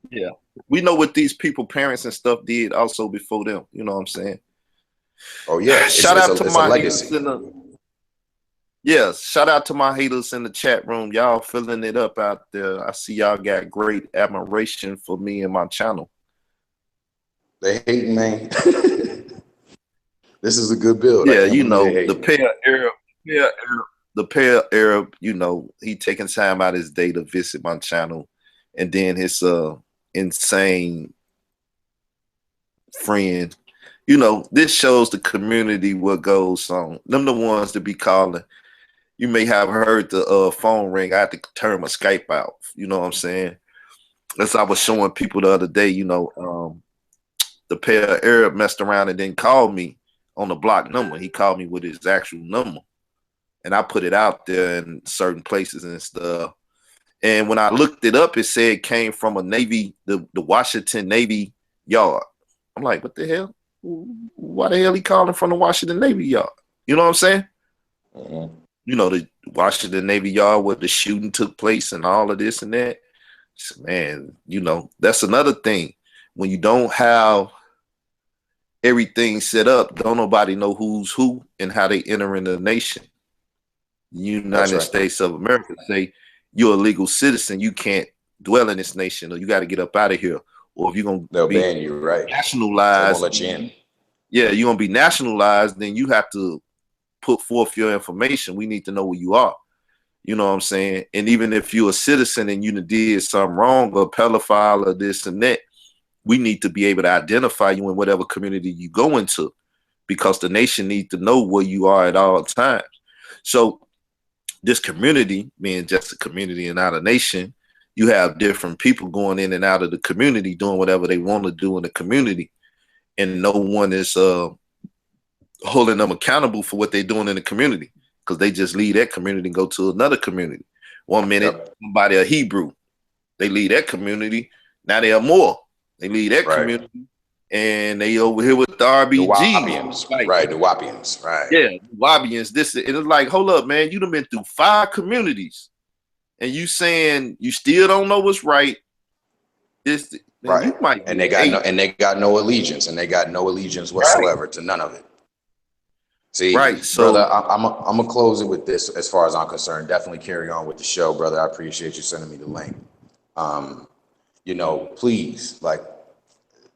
Speaker 1: Yeah, we know what these people, parents and stuff, did also before them. You know what I'm saying?
Speaker 2: Oh yeah,
Speaker 1: shout out to my
Speaker 2: legacy.
Speaker 1: haters in the. Yes, shout out to my haters in the chat room. Y'all filling it up out there. I see y'all got great admiration for me and my channel.
Speaker 2: They hating, man. This is a good build.
Speaker 1: Yeah, you know, the pale Arab, you know, he taking time out his day to visit my channel. And then his insane friend. You know, this shows the community what goes on. Them the ones to be calling. You may have heard the phone ring. I had to turn my Skype out. You know what I'm saying? As I was showing people the other day, you know, the pale Arab messed around and then called me on the block number. He called me with his actual number. And I put it out there in certain places and stuff. And when I looked it up, it said it came from a Navy, the Washington Navy yard. I'm like, what the hell? Why the hell he calling from the Washington Navy yard? You know what I'm saying?
Speaker 2: Mm-hmm.
Speaker 1: You know, the Washington Navy yard where the shooting took place and all of this and that. So, man, you know, that's another thing. When you don't have everything set up, don't nobody know who's who and how they enter in the nation. The United States of America say you're a legal citizen, you can't dwell in this nation, or you got to get up out of here. Or if you're gonna
Speaker 2: ban you, right?
Speaker 1: Nationalized,
Speaker 2: they won't let you in.
Speaker 1: Yeah, you're gonna be nationalized, then you have to put forth your information. We need to know where you are. You know what I'm saying? And even if you're a citizen and you did something wrong or pedophile or this and that, we need to be able to identify you in whatever community you go into, because the nation needs to know where you are at all times. So this community, being just a community and not a nation, you have different people going in and out of the community doing whatever they want to do in the community, and no one is holding them accountable for what they're doing in the community, because they just leave that community and go to another community. 1 minute, somebody a Hebrew, they leave that community, now they are more. They leave that community and they over here with the
Speaker 2: The
Speaker 1: RBGs.
Speaker 2: Wapians,
Speaker 1: Like,
Speaker 2: right? The Wapians, right?
Speaker 1: yeah, Wabians. This and it's like, hold up, man. You done been through 5 communities, and you saying you still don't know what's right. This, then
Speaker 2: Right.
Speaker 1: you might
Speaker 2: And
Speaker 1: be
Speaker 2: they
Speaker 1: an
Speaker 2: got no,
Speaker 1: eight.
Speaker 2: and they got no allegiance, and they got no allegiance whatsoever to none of it. See,
Speaker 1: Right.
Speaker 2: brother,
Speaker 1: So,
Speaker 2: I'm gonna close it with this. As far as I'm concerned, definitely carry on with the show, brother. I appreciate you sending me the link. Um, you know, please, like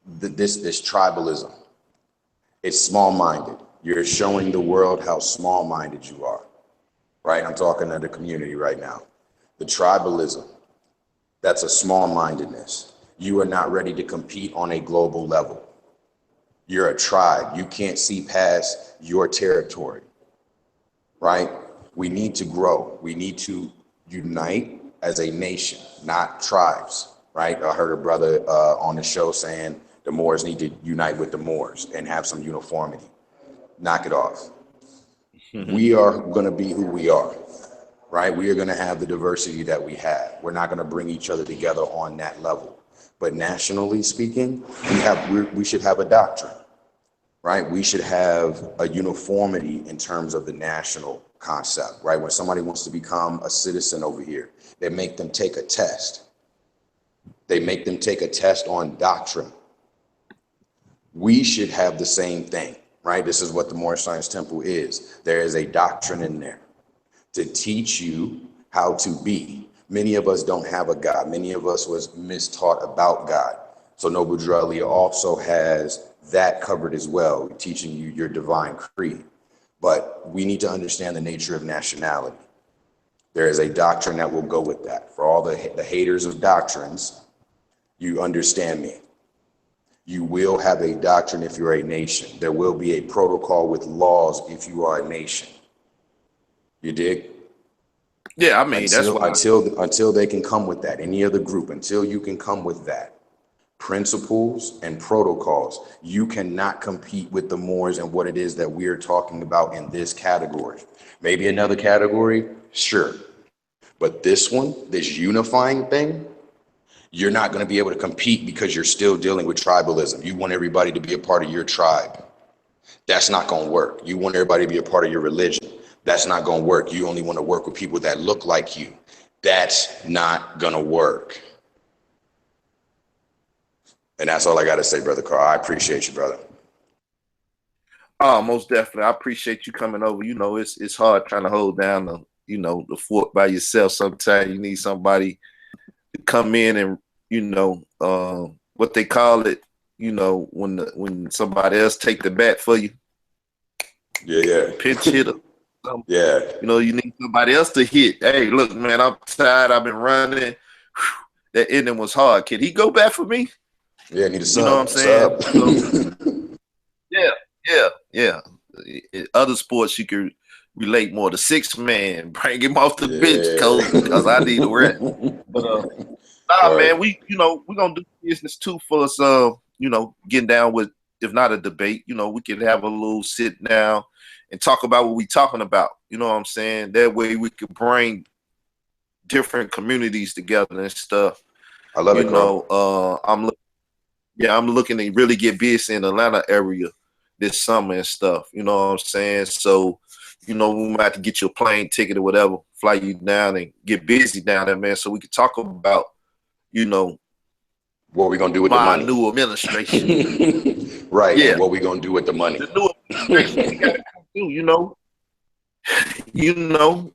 Speaker 2: this tribalism, it's small-minded. You're showing the world how small-minded you are, right? I'm talking to the community right now. The tribalism, that's a small-mindedness. You are not ready to compete on a global level. You're a tribe. You can't see past your territory, right? We need to grow. We need to unite as a nation, not tribes, right? I heard a brother on the show saying the Moors need to unite with the Moors and have some uniformity. Knock it off. We are going to be who we are, right? We are going to have the diversity that we have. We're not going to bring each other together on that level. But nationally speaking, we should have a doctrine, right? We should have a uniformity in terms of the national concept, right? When somebody wants to become a citizen over here, they make them take a test. They make them take a test on doctrine. We should have the same thing, right? This is what the Moorish Science Temple is. There is a doctrine in there to teach you how to be. Many of us don't have a God. Many of us was mistaught about God. So Noble Drew Ali also has that covered as well, teaching you your divine creed. But we need to understand the nature of nationality. There is a doctrine that will go with that. For all the haters of doctrines, you understand me. You will have a doctrine if you're a nation. There will be a protocol with laws if you are a nation. You dig?
Speaker 1: yeah, I mean, that's why.
Speaker 2: Until they can come with that, any other group, until you can come with that, principles and protocols, you cannot compete with the Moors and what it is that we're talking about in this category. Maybe another category, sure. But this one, this unifying thing, you're not going to be able to compete because you're still dealing with tribalism. You want everybody to be a part of your tribe. That's not going to work. You want everybody to be a part of your religion. That's not going to work. You only want to work with people that look like you. That's not going to work. And that's all I got to say, Brother Carl. I appreciate you, brother.
Speaker 1: Oh, most definitely. I appreciate you coming over. You know, it's hard trying to hold down the fort by yourself. Sometimes you need somebody to come in and, what they call it, when somebody else take the bat for you.
Speaker 2: Yeah.
Speaker 1: Pinch hitter.
Speaker 2: Yeah.
Speaker 1: You need somebody else to hit. Hey, look, man, I'm tired. I've been running. Whew, that ending was hard. Can he go back for me?
Speaker 2: Yeah, I need a sub.
Speaker 1: You know what I'm saying?
Speaker 2: Sub.
Speaker 1: Yeah. In other sports, you can relate more to 6-man. Bring him off the bench, coach, because I need a rest. But
Speaker 2: Right.
Speaker 1: man, we're gonna do business too for us. Getting down with, if not a debate, we could have a little sit down and talk about what we're talking about. You know what I'm saying? That way we could bring different communities together and stuff.
Speaker 2: I love it, Carl.
Speaker 1: I'm looking to really get busy in the Atlanta area this summer and stuff. You know what I'm saying? So, we might have to get you a plane ticket or whatever, fly you down and get busy down there, man, so we could talk about,
Speaker 2: What we gonna do with the
Speaker 1: my
Speaker 2: money?
Speaker 1: new administration.
Speaker 2: Right.
Speaker 1: Yeah.
Speaker 2: And what we gonna do with the money?
Speaker 1: The new administration, we gotta come through,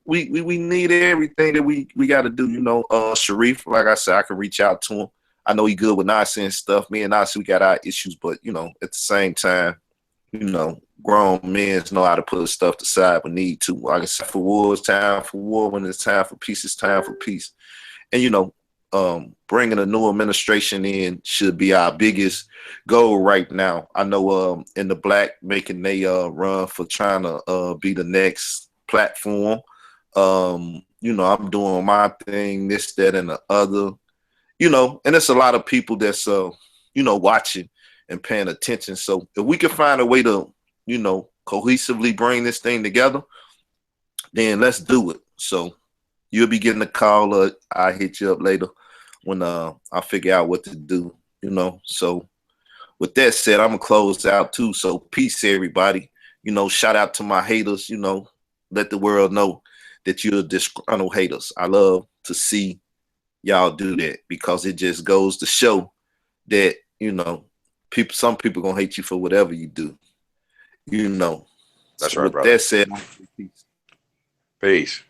Speaker 1: we need everything that we got to do. Sharif, like I said, I can reach out to him. I know he good with Nasi and stuff. Me and Nasi, we got our issues, but at the same time, grown men know how to put stuff aside when need to. Like I said, for war, it's time for war. When it's time for peace, it's time for peace. And bringing a new administration in should be our biggest goal right now. I know in the black making they run for trying to be the next platform. I'm doing my thing, this, that, and the other. And it's a lot of people that's watching and paying attention. So if we can find a way to, cohesively bring this thing together, then let's do it. So you'll be getting a call. I'll hit you up later when I figure out what to do. So with that said, I'm gonna close out too. So peace, everybody. You know, shout out to my haters. You know, let the world know that you're disgruntled haters. I love to see y'all do that because it just goes to show that, you know, some people gonna hate you for whatever you do. You know.
Speaker 2: That's
Speaker 1: So
Speaker 2: right,
Speaker 1: with
Speaker 2: brother.
Speaker 1: that said, peace.
Speaker 2: Peace.